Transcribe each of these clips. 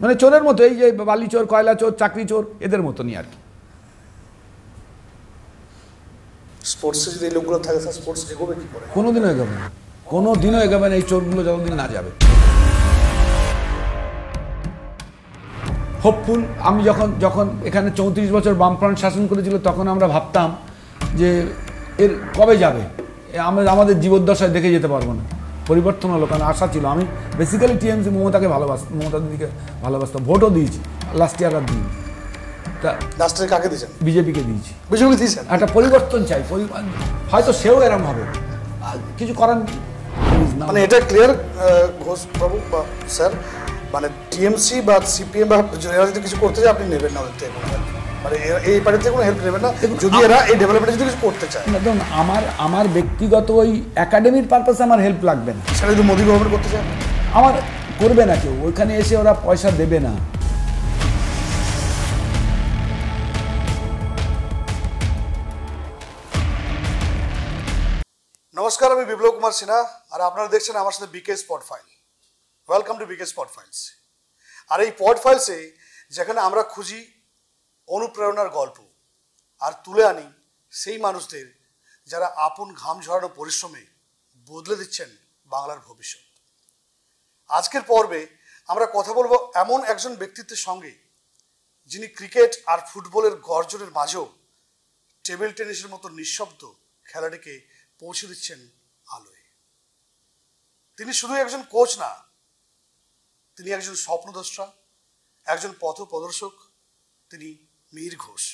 মানে চোরের মতো, এই যে বালি চোর, কয়লা চোর, চাকরি চোর, এদের মতনই আর কি। স্পোর্টসে যদি এই লোকগুলো থাকে স্যার, স্পোর্টস এগোবে কি করে? কোনোদিনও এগোবে না, কোনোদিনও এগোবে না এই চোরগুলো যতদিন না যাবে। হোপফুল। আমি যখন এখানে 34 বছর বামফ্রন্ট শাসন করেছিল, তখন আমরা ভাবতাম যে এর কবে যাবে, আমাদের জীবদ্দশায় দেখে যেতে পারবো না। পরিবর্তন হলো, কারণ আশা ছিল। আমি বেসিক্যালি টিএমসি মমতাকে ভালোবাসতাম, মমতা দিদিকে ভালোবাসতাম, ভোটও দিয়েছি লাস্ট ইয়ার। আর দিই তা লাস্টে কাকে দিয়েছেন? বিজেপিকে দিয়েছি। বিজেপি দিয়েছেন? একটা পরিবর্তন চাই, হয়তো সেও এরম হবে, কিছু করার মানে এটা ক্লিয়ার ঘোষ বাবু বা স্যার, মানে টিএমসি বা সিপিএম বা এরা যদি কিছু করতে চায় আপনি নেবেন না, মানে এই পার্টিতে কোনো হেল্প নেবেন না যদি এরা এই ডেভেলপমেন্টে যদি কিছু করতে চায়। দেখুন, আমার ব্যক্তিগত ওই একাডেমির পারপাসে আমার হেল্প লাগবে না। সেটা যদি মোদি গভর্নমেন্ট করতে চায়, আমার করবে না কেউ, ওইখানে এসে ওরা পয়সা দেবে না। নমস্কার, আমি বিপ্লব কুমার সিনহা, আর আপনারা দেখছেন আমার সাথে BK spot file. Welcome to BK spot files. আর এই পড ফাইলসে যেখানে আমরা খুঁজি অনুপ্রেরণার গল্প আর তুলে আনি সেই মানুষদের যারা আপন ঘাম ঝরানো পরিশ্রমে বদলে দিচ্ছেন বাংলার ভবিষ্যৎ। আজকের পর্বে আমরা কথা বলবো এমন একজন ব্যক্তিত্বের সঙ্গে যিনি ক্রিকেট আর ফুটবলের গর্জনের মাঝেও টেবিল টেনিসের মতো নিঃশব্দ খেলাটিকে পৌঁছে দিচ্ছেন আলোয়। তিনি শুধু একজন কোচ না, তিনি একজন স্বপ্নদ্রষ্টা, একজন পথ প্রদর্শক। তিনি মিহির ঘোষ।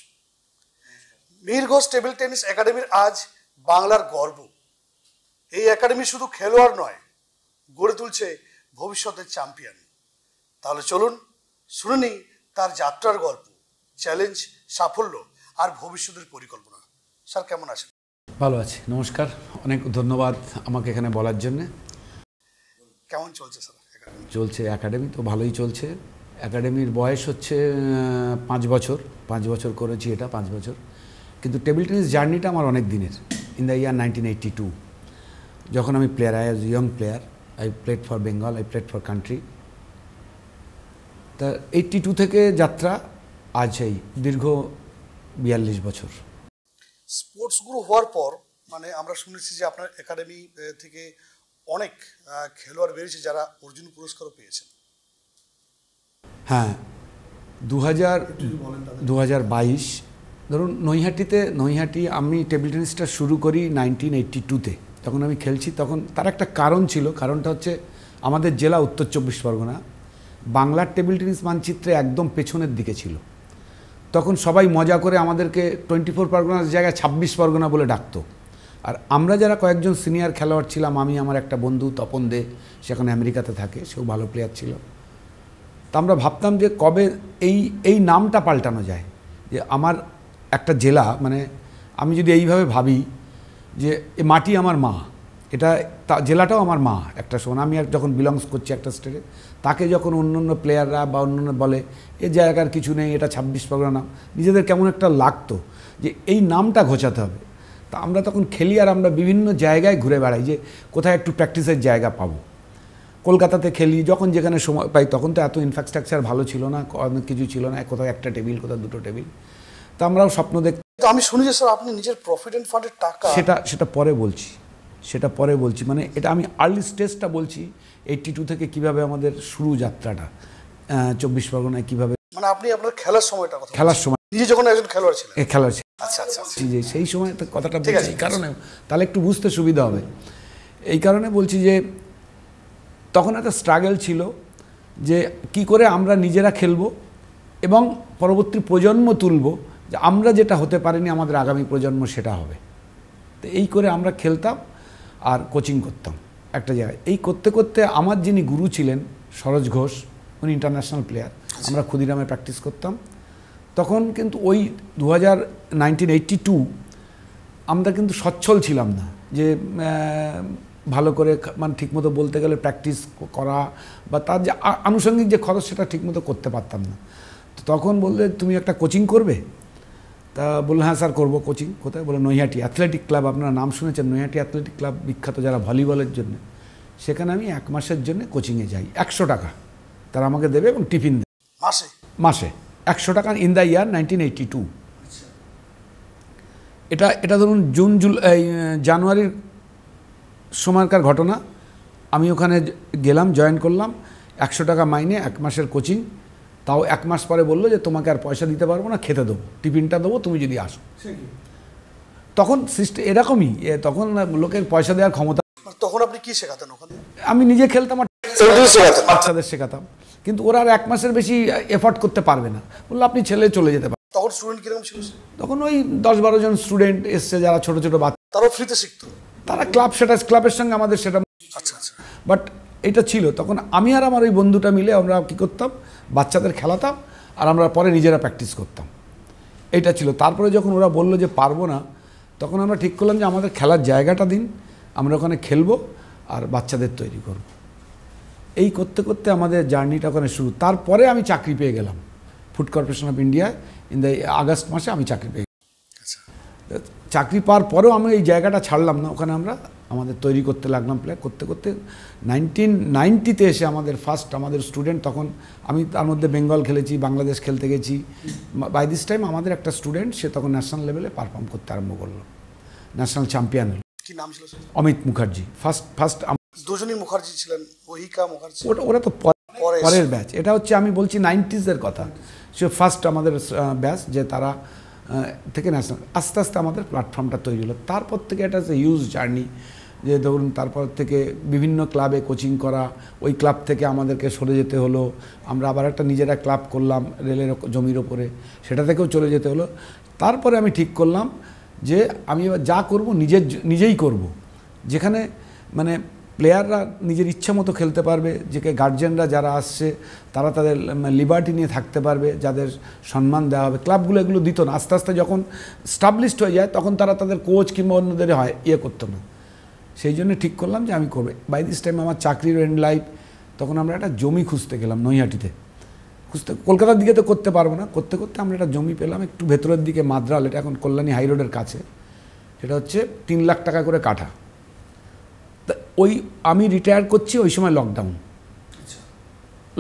মিহির ঘোষ টেবিল টেনিস একাডেমির আজ বাংলার গর্ব। এই একাডেমি শুধু খেলোয়াড় নয়, গড়ে তুলছে ভবিষ্যতের চ্যাম্পিয়ন। তাহলে চলুন শুনে নিই তার যাত্রার গল্প, চ্যালেঞ্জ, সাফল্য আর ভবিষ্যতের পরিকল্পনা। স্যার কেমন আছেন? ভালো আছি, নমস্কার, অনেক ধন্যবাদ আমাকে এখানে বলার জন্যে। কেমন চলছে স্যার? চলছে একাডেমি তো ভালোই চলছে। একাডেমির বয়স হচ্ছে 5 বছর, 5 বছর করেছি এটা, 5 বছর। কিন্তু টেবিল টেনিস জার্নিটা আমার অনেক দিনের। ইন দ্য ইয়ার 1982 যখন আমি player, I was young player, I played for Bengal, I played for country. তা 82 থেকে যাত্রা আজ এই দীর্ঘ 42 বছর। স্পোর্টস গুরু হওয়ার পর মানে আমরা শুনেছি যে আপনার একাডেমি থেকে অনেক খেলোয়াড় বেরিয়েছে যারা অর্জুন পুরস্কারও পেয়েছেন। হ্যাঁ, 2022 ধরুন নৈহাটি আমি টেবিল টেনিসটা শুরু করি 1982-তে। তখন আমি খেলছি, তখন তার একটা কারণ ছিল। কারণটা হচ্ছে আমাদের জেলা উত্তর 24 পরগনা বাংলার টেবিল টেনিস মানচিত্রে একদম পেছনের দিকে ছিল। তখন সবাই মজা করে আমাদেরকে 24 পরগনার জায়গায় 26 পরগনা বলে ডাকতো। আর আমরা যারা কয়েকজন সিনিয়র খেলোয়াড় ছিলাম, আমি, আমার একটা বন্ধু তপন দে, সেখানে আমেরিকাতে থাকে, সেও ভালো প্লেয়ার ছিল। তা আমরা ভাবতাম যে কবে এই নামটা পাল্টানো যায়, যে আমার একটা জেলা, মানে আমি যদি এইভাবে ভাবি যে এ মাটি আমার মা, এটা জেলাটাও আমার মা একটা সময়। আমি যখন বিলংস করছি একটা স্টেটে, তাকে যখন অন্য প্লেয়াররা বা অন্য বলে এ জায়গার কিছু নেই, এটা 26 পরগনা নাম, নিজেদের কেমন একটা লাগতো যে এই নামটা ঘোচাতে হবে। তা আমরা তখন খেলি, আর আমরা বিভিন্ন জায়গায় ঘুরে বেড়াই যে কোথায় একটু প্র্যাকটিসের জায়গা পাবো। কলকাতাতে খেলি, যখন যেখানে সময় পাই। তখন তো এত ইনফ্রাস্ট্রাকচার ভালো ছিল না, অনেক কিছু ছিল না, কোথাও একটা টেবিল, কোথাও 2টো টেবিল। তো আমরাও স্বপ্ন দেখতাম। আমি শুনি যে স্যার আপনি নিজের প্রভিডেন্ট ফান্ডের টাকা, সেটা পরে বলছি, মানে এটা আমি আর্লি স্টেজটা বলছি। 82 থেকে কিভাবে আমাদের শুরু যাত্রাটা 24 পরগনায় কিভাবে, মানে আপনি আপনার খেলার সময়টা কথা, খেলার সময় নিজে যখন একজন খেলোয়াড় ছিলেন। খেলার আচ্ছা আচ্ছা, যে সেই সময় কথাটা বলছি এই কারণে, তাহলে একটু বুঝতে সুবিধা হবে। এই কারণে বলছি যে তখন একটা স্ট্রাগল ছিল যে কি করে আমরা নিজেরা খেলবো এবং পরবর্তী প্রজন্ম তুলব, যে আমরা যেটা হতে পারিনি আমাদের আগামী প্রজন্ম সেটা হবে। তো এই করে আমরা খেলতাম আর কোচিং করতাম একটা জায়গায়। এই করতে করতে আমার যিনি গুরু ছিলেন সরোজ ঘোষ, উনি ইন্টারন্যাশনাল প্লেয়ার, আমরা ক্ষুদিরামে প্র্যাকটিস করতাম। তখন কিন্তু ওই 1982 আমরা কিন্তু সচ্ছল ছিলাম না, যে ভালো করে মানে ঠিকমতো বলতে গেলে প্র্যাকটিস করা বা তার যে আনুষঙ্গিক যে খরচ সেটা ঠিকমতো করতে পারতাম না। তো তখন বললে তুমি একটা কোচিং করবে? তা বললো হ্যাঁ স্যার করবো। কোচিং কোথায়? বলে নৈহাটি অ্যাথলেটিক ক্লাব, আপনারা নাম শুনেছেন, নৈহাটি অ্যাথলেটিক ক্লাব বিখ্যাত যারা ভলিবলের জন্য। সেখানে আমি 1 মাসের জন্য কোচিংয়ে যাই, 100 টাকা তারা আমাকে দেবে এবং টিফিন দেবে। মাসে মাসে 100 টাকা ইন দ্য ইয়ার 1982। এটা ধরুন জানুয়ারির সময়কার ঘটনা। আমি ওখানে গেলাম, জয়েন করলাম, 100 টাকা মাইনে, 1 মাসের কোচিং। তাও 1 মাস পরে বললো যে তোমাকে আর পয়সা দিতে পারবো না, খেতে দেবো, টিফিনটা দেবো তুমি যদি আসো। তখন সিস্টেম এরকমই, তখন লোকের পয়সা দেওয়ার ক্ষমতা। তখন আপনি কি শেখাতেন ওখানে? আমি নিজে খেলতাম আর বাচ্চাদের শেখাতাম, কিন্তু ওরা আর 1 মাসের বেশি এফোর্ট করতে পারবে না। বললো আপনি ছেলে চলে যেতে পারেন। তখন স্টুডেন্ট কিরকম ছিল? তখন ওই 10-12 জন স্টুডেন্ট এসছে, যারা ছোট ছোট বাচ্চা, তারাও ফ্রিতে শিখতো। তারা ক্লাবের সঙ্গে আমাদের সেটা। আচ্ছা আচ্ছা। বাট এটা ছিল তখন আমি আর আমার ওই বন্ধুটা মিলে আমরা কী করতাম, বাচ্চাদের খেলাতাম আর আমরা পরে নিজেরা প্র্যাকটিস করতাম। এটা ছিল। তারপরে যখন ওরা বললো যে পারবো না, তখন আমরা ঠিক করলাম যে আমাদের খেলার জায়গাটা দিন, আমরা ওখানে খেলবো আর বাচ্চাদের তৈরি করব। এই করতে করতে আমাদের জার্নিটা ওখানে শুরু। তারপরে আমি চাকরি পেয়ে গেলাম ফুড কর্পোরেশন অফ ইন্ডিয়ায় ইন দ্য আগস্ট মাসে আমি চাকরি পেয়ে গেলাম। চাকরি পাওয়ার পরেও আমি এই জায়গাটা ছাড়লাম না, ওখানে আমরা আমাদের তৈরি করতে লাগলাম। প্লে করতে করতে 1990-তে এসে আমাদের স্টুডেন্ট, তখন আমি তার মধ্যে বেঙ্গল খেলেছি, বাংলাদেশ খেলতে গেছি। বাই দিস টাইম আমাদের একটা স্টুডেন্ট, সে তখন ন্যাশনাল লেভেলে পারফর্ম করতে আরম্ভ করলো, ন্যাশনাল চ্যাম্পিয়ন হল। কি নাম ছিল? অমিত মুখার্জি। ফার্স্ট দুজনই মুখার্জি ছিলেন, ওহিকা মুখার্জি। ওরা তো পরের ব্যাচ। এটা হচ্ছে আমি বলছি 90s-এর কথা। সে ফার্স্ট আমাদের ব্যাচ, যে তারা থেকে ন্যাশনাল। আস্তে আস্তে আমাদের প্ল্যাটফর্মটা তৈরি হলো। তারপর থেকে এটা হিউজ জার্নি, যে ধরুন তারপর থেকে বিভিন্ন ক্লাবে কোচিং করা, ওই ক্লাব থেকে আমাদেরকে সরে যেতে হলো, আমরা আবার একটা নিজেরা ক্লাব করলাম রেলের জমির ওপরে, সেটা থেকেও চলে যেতে হলো। তারপরে আমি ঠিক করলাম যে আমি এবার যা করব নিজেই করব, যেখানে মানে প্লেয়াররা নিজের ইচ্ছা মতো খেলতে পারবে, যে গার্জেনরা যারা আসছে তারা তাদের লিবার্টি নিয়ে থাকতে পারবে, যাদের সম্মান দেওয়া হবে। ক্লাবগুলো এগুলো দিত না। আস্তে আস্তে যখন স্টাবলিশড হয়ে যায় তখন তারা তাদের কোচ কিংবা অন্যদের করতো না। সেই জন্য ঠিক করলাম যে আমি করবো। বাই দিস টাইম আমার চাকরির এন্ড লাইফ। তখন আমরা একটা জমি খুঁজতে গেলাম নৈহাটিতে। কলকাতার দিকে তো করতে পারবো না। করতে করতে আমরা একটা জমি পেলাম একটু ভেতরের দিকে, মাদ্রাল, এটা এখন কল্যাণী হাই রোডের কাছে। সেটা হচ্ছে 3 লাখ টাকা করে কাঠা। তা আমি রিটায়ার করছি ওই সময়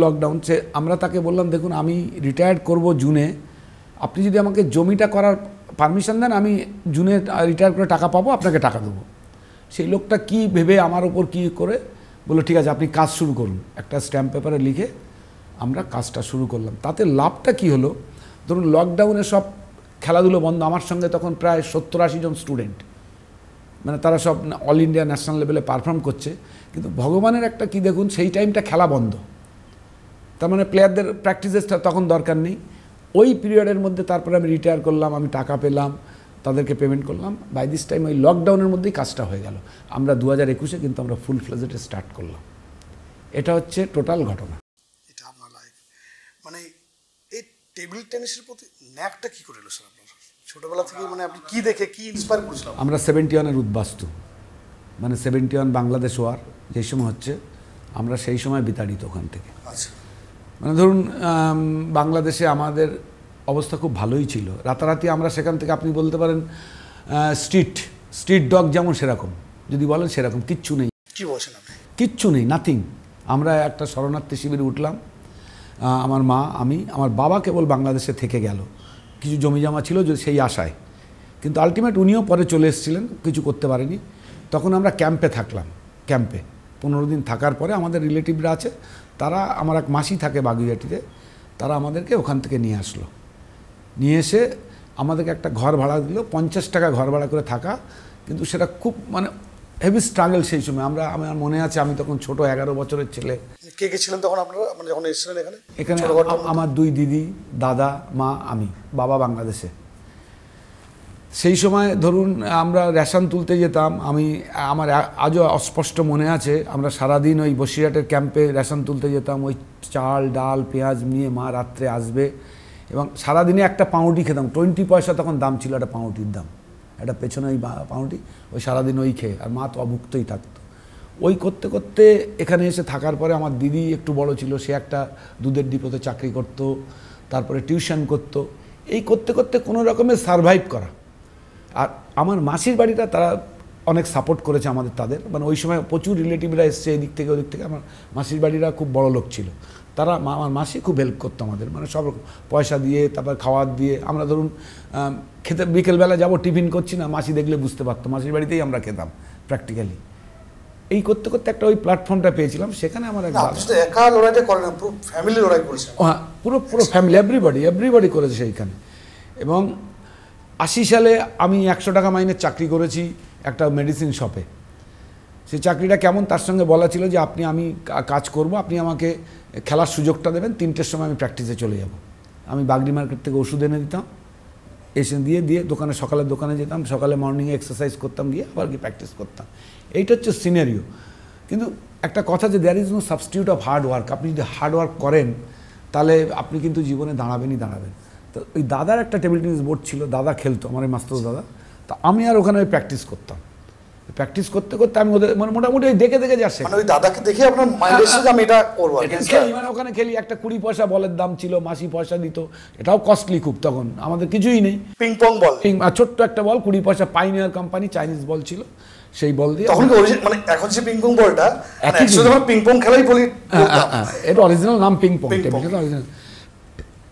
লকডাউন সে আমরা তাকে বললাম, দেখুন আমি রিটায়ার করব জুনে, আপনি যদি আমাকে জমিটা করার পারমিশন দেন, আমি জুনে রিটায়ার করে টাকা পাবো, আপনাকে টাকা দেবো। সেই লোকটা কি ভেবে আমার ওপর কি করে বললো, ঠিক আছে আপনি কাজ শুরু করুন। একটা স্ট্যাম্প পেপারে লিখে আমরা কাজটা শুরু করলাম। তাতে লাভটা কি হলো, ধরুন লকডাউনে সব খেলাধুলো বন্ধ। আমার সঙ্গে তখন প্রায় 70-80 জন স্টুডেন্ট, মানে তারা সব অল ইন্ডিয়া ন্যাশনাল লেভেলে পারফর্ম করছে। কিন্তু ভগবানের একটা কি দেখুন, সেই টাইমটা খেলা বন্ধ, তার মানে প্লেয়ারদের প্র্যাকটিসের তখন দরকার নেই। ওই পিরিয়ডের মধ্যে তারপরে আমি রিটায়ার করলাম, আমি টাকা পেলাম, তাদেরকে পেমেন্ট করলাম। বাই দিস টাইম ওই লকডাউনের মধ্যেই কাজটা হয়ে গেল। আমরা 2021-এ কিন্তু আমরা ফুল ফ্লেজেডে স্টার্ট করলাম। এটা হচ্ছে টোটাল ঘটনা। এটা আপনার লাইফ। মানে এই টেবিল টেনিসের প্রতি ন্যাকটা কি করে এলো স্যার আপনার ছোটবেলা থেকে? মানে আপনি কি দেখে কি ইন্সপায়ার করেছিলেন? আমরা 71-এর উদ্বাস্তু, মানে 71 বাংলাদেশ ওয়ার যেই সময় হচ্ছে, আমরা সেই সময় বিতাড়িত ওখান থেকে। আচ্ছা। মানে ধরুন বাংলাদেশে আমাদের অবস্থা খুব ভালোই ছিল। রাতারাতি আমরা সেখান থেকে, আপনি বলতে পারেন স্ট্রিট ডগ যেমন, সেরকম যদি বলেন সেরকম কিচ্ছু নেই। কি বলছেন আপনি? কিচ্ছু নেই, নাথিং। আমরা একটা শরণার্থী শিবিরে উঠলাম, আমার মা, আমি, আমার বাবা কেবল বাংলাদেশে থেকে গেল, কিছু জমি জমা ছিল সেই আশায়। কিন্তু আলটিমেট উনিও পরে চলে এসেছিলেন, কিছু করতে পারেনি। তখন আমরা ক্যাম্পে থাকলাম। ক্যাম্পে 15 দিন থাকার পরে আমাদের রিলেটিভরা আছে, তারা, আমার এক মাসি থাকে বাগুইয়াটিতে, তারা আমাদেরকে ওখান থেকে নিয়ে আসলো। নিয়ে এসে আমাদেরকে একটা ঘর ভাড়া দিল, 50 টাকা ঘর ভাড়া করে থাকা। কিন্তু সেটা খুব মানে হেভি স্ট্রাগল সেই সময়। আমার মনে আছে, আমি তখন ছোট 11 বছরের ছেলে। কে কে ছিলেন তখন আপনারা, মানে যখন এসেছিলেন এখানে? এখানে আমার 2 দিদি, দাদা, মা, আমি, বাবা বাংলাদেশে। সেই সময় ধরুন আমরা রেশন তুলতে যেতাম। আমার আজও অস্পষ্ট মনে আছে, আমরা সারাদিন ওই বসিরহাটের ক্যাম্পে রেশন তুলতে যেতাম। ওই চাল ডাল পেঁয়াজ নিয়ে মা রাত্রে আসবে, এবং সারাদিনে একটা পাউরুটি খেতাম। 20 পয়সা তখন দাম ছিল একটা পাউরুটির দাম, একটা পেছনে ওই পাউরুটি, ওই সারাদিন ওই খেয়ে, আর মা তো অভুক্তই থাকতো। ওই করতে করতে এখানে এসে থাকার পরে আমার দিদি একটু বড় ছিল, সে একটা দুধের ডিপোতে চাকরি করত, তারপরে টিউশন করত। এই করতে করতে কোনো রকমের সারভাইভ করা। আর আমার মাসির বাড়িটা, তারা অনেক সাপোর্ট করেছে আমাদের তাদের, মানে ওই সময় প্রচুর রিলেটিভরা এসছে এদিক থেকে ওদিক থেকে। আমার মাসির বাড়িরা খুব বড় লোক ছিল, তারা আমার মাসি খুব হেল্প করতো আমাদের, মানে সব রকম পয়সা দিয়ে, তারপর খাওয়ার দিয়ে। আমরা ধরুন খেতে বিকেলবেলা যাবো, টিফিন করছি না, মাসি দেখলে বুঝতে পারতো, মাসির বাড়িতেই আমরা খেতাম প্র্যাকটিক্যালি। এই করতে করতে একটা ওই প্ল্যাটফর্মটা পেয়েছিলাম, সেখানে আমার একা লড়াইটা করেন না, পুরো ফ্যামিলি লড়াই করেছে। হ্যাঁ, পুরো ফ্যামিলি, এভরিবডি করেছে সেইখানে। এবং 80 সালে আমি 100 টাকা মাইনের চাকরি করেছি একটা মেডিসিন শপে। সেই চাকরিটা কেমন, তার সঙ্গে বলা ছিল যে আমি কাজ করব, আপনি আমাকে খেলার সুযোগটা দেবেন, 3টের সময় আমি প্র্যাকটিসে চলে যাব। আমি বাগড়ি মার্কেট থেকে ওষুধ এনে দিতাম, এসে দিয়ে দোকানে, সকালের দোকানে যেতাম, সকালে মর্নিংয়ে এক্সারসাইজ করতাম, গিয়ে আবার গিয়ে প্র্যাকটিস করতাম। এইটা হচ্ছে সিনারিও। কিন্তু একটা কথা যে there is no substitute of hard work. আপনি যদি হার্ড ওয়ার্ক করেন তাহলে আপনি কিন্তু জীবনে দাঁড়াবেনই। তো ওই দাদার একটা টেবিল টেনিস বোর্ড ছিল, দাদা খেলতো, আমার এই মাস্টার দাদা। তা আমি আর ওখানে ওই প্র্যাকটিস করতাম। প্র্যাকটিস করতে করতে আমি ওদের মানে মোটামুটি ওই দেখে যাচ্ছে, মানে ওই দাদাকে দেখে আপনার মাইন্ডে এসে যে আমি এটা করবো, মানে ওখানে খেলি। একটা 20 পয়সা বলের দাম ছিল, মাসি পয়সা দিত, এটাও কস্টলি খুব, তখন আমাদের কিছুই নেই। পিং পং বল, ছোট্ট একটা বল, 20 পয়সা, পাইনিয়ার কোম্পানি, চাইনিজ বল ছিল, সেই বল দিয়ে। তখন মানে এখন যে পিং পং বলটা পিং পং খেলাই বলি, এটা অরিজিনাল নাম পিং পং।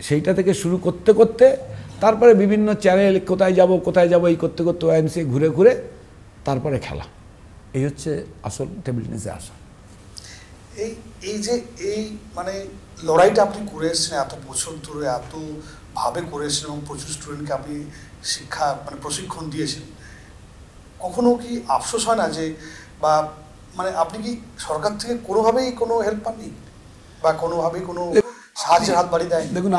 সেইটা থেকে শুরু করতে করতে তারপরে বিভিন্ন চ্যানেল, কোথায় যাব এই করতে করতে ওএমসি ঘুরে ঘুরে তারপরে খেলা। এই হচ্ছে আসল টেবিল টেনিসে আসা। এই মানে লড়াইটা আপনি করে এসেছেন এত বছর ধরে, এত ভাবে করে এসেছেন, এবং প্রচুর স্টুডেন্টকে আপনি শিক্ষা মানে প্রশিক্ষণ দিয়েছেন। কখনো কি আফসোস হয় না যে, বা মানে আপনি কি সরকার থেকে কোনোভাবেই কোনো হেল্প পাননি, বা কোনোভাবেই কোনো সাহায্যের হাত বাড়িয়ে দেয়? দেখুন,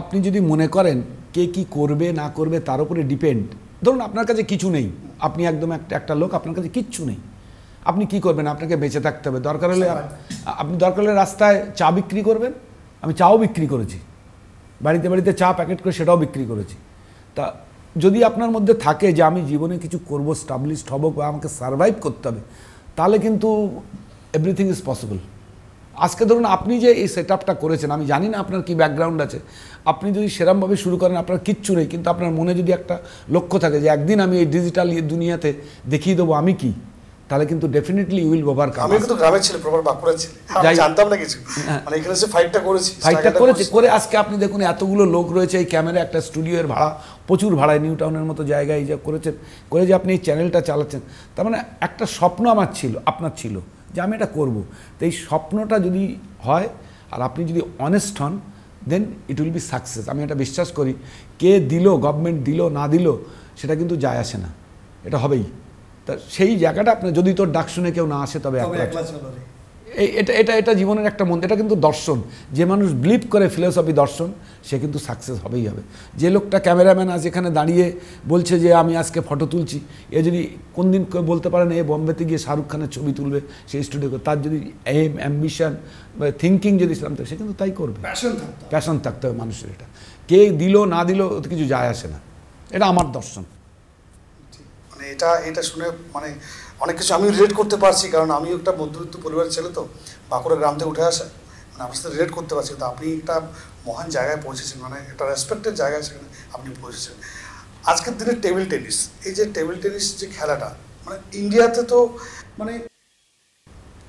আপনি যদি মনে করেন কে কি করবে না করবে তার উপরে ডিপেন্ড, ধরুন আপনার কাছে কিছু নেই, আপনি একদম একটা লোক, আপনার কাছে কিচ্ছু নেই, আপনি কি করবেন? আপনাকে বেঁচে থাকতে হবে। দরকার হলে রাস্তায় চা বিক্রি করবেন। আমি চাও বিক্রি করেছি, বাড়িতে চা প্যাকেট করে সেটাও বিক্রি করেছি। তা যদি আপনার মধ্যে থাকে যে আমি জীবনে কিছু করব, স্টাবলিশড হব, বা আমাকে সারভাইভ করতে হবে, তাহলে কিন্তু এভরিথিং ইজ পসিবল। আজকে ধরুন আপনি যে এই সেট আপটা করেছেন, আমি জানি না আপনার কী ব্যাকগ্রাউন্ড আছে, আপনি যদি সেরমভাবে শুরু করেন, আপনার কিচ্ছু নেই, কিন্তু আপনার মনে যদি একটা লক্ষ্য থাকে যে একদিন আমি এই ডিজিটাল দুনিয়াতে দেখিয়ে দেবো আমি কি, তাহলে কিন্তু ডেফিনেটলি ইউ উইল ওভারকাম। আমি কিন্তু গ্রামের ছেলে, প্রপার বাঁকুড়ার ছেলে, আমি জানতাম না কিছু, মানে এখানে এসে ফাইটটা করেছি করে আজকে আপনি দেখুন এতগুলো লোক রয়েছে, এই ক্যামেরা, একটা স্টুডিওর ভাড়া প্রচুর ভাড়ায়, নিউ টাউনের মতো জায়গায় যে করেছেন, করে যে আপনি এই চ্যানেলটা চালাচ্ছেন, তার মানে একটা স্বপ্ন আপনার ছিল যে আমি এটা করব। তো এই স্বপ্নটা যদি হয় আর আপনি যদি অনেস্ট হন, দেন ইট উইল বি সাকসেস। আমি এটা বিশ্বাস করি। কে দিল, গভর্নমেন্ট দিল না দিল, সেটা কিন্তু যায় আসে না, এটা হবেই। তা সেই জায়গাটা আপনার, যদি তোর ডাক শুনে কেউ না আসে তবে এটা জীবনের একটা মন্ত্র, এটা কিন্তু দর্শন। যে মানুষ বিলিভ করে ফিলোসফি দর্শন, সে কিন্তু সাকসেস হবেই হবে। যে লোকটা ক্যামেরাম্যান আজ এখানে দাঁড়িয়ে বলছে যে আমি আজকে ফটো তুলছি, এ যদি কোন দিন বলতে পারেন এ বোম্বেতে গিয়ে শাহরুখ খানের ছবি তুলবে সেই স্টুডিও, তার যদি এম, অ্যাম্বিশন বা থিঙ্কিং যদি ইসলাম থাকে, সে কিন্তু তাই করবে। প্যাশন থাকতে হবে মানুষের। এটা কে দিল না দিল ওতে কিছু যায় আসে না, এটা আমার দর্শন। মানে এটা শুনে মানে অনেক কিছু আমি রিলেট করতে পারছি, কারণ আমি একটা মধ্যবিত্ত পরিবারের ছেলে, তো বাঁকুড়া গ্রাম থেকে উঠে আসা, মানে আপনার সাথে রিলেট করতে পারছি। তো আপনি একটা মহান জায়গায় পৌঁছেছেন, মানে একটা রেসপেক্টেড জায়গায় সেখানে আপনি পৌঁছেছেন। আজকের দিনে টেবিল টেনিস, এই যে টেবিল টেনিস যে খেলাটা, মানে ইন্ডিয়াতে তো মানে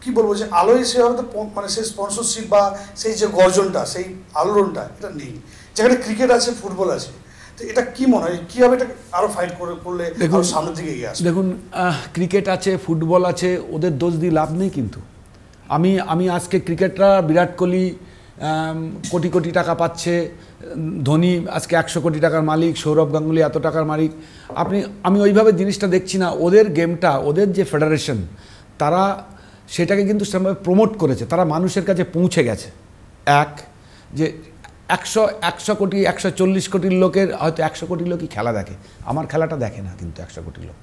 কি বলবো, যে আলোয় সেভাবে তো মানে সেই স্পন্সরশিপ বা সেই যে গর্জনটা, সেই আলোড়নটা এটা নেই, যেখানে ক্রিকেট আছে, ফুটবল আছে। তো এটা কি মনে হয়, কীভাবে এটা আরও ফাইট করলে সামনের দিকে এগিয়ে আসে? দেখুন, ক্রিকেট আছে, ফুটবল আছে, ওদের দোষ দিয়ে লাভ নেই। কিন্তু আমি আজকে ক্রিকেটরা, বিরাট কোহলি কোটি কোটি টাকা পাচ্ছে, ধোনি আজকে 100 কোটি টাকার মালিক, সৌরভ গাঙ্গুলি এত টাকার মালিক। আমি ওইভাবে জিনিসটা দেখছি না। ওদের গেমটা, ওদের যে ফেডারেশন, তারা সেটাকে কিন্তু সেভাবে প্রমোট করেছে, তারা মানুষের কাছে পৌঁছে গেছে। যে 100 কোটি 140 কোটির লোকের হয়তো 100 কোটি লোকই খেলা দেখে, আমার খেলাটা দেখে না কিন্তু 100 কোটি লোক।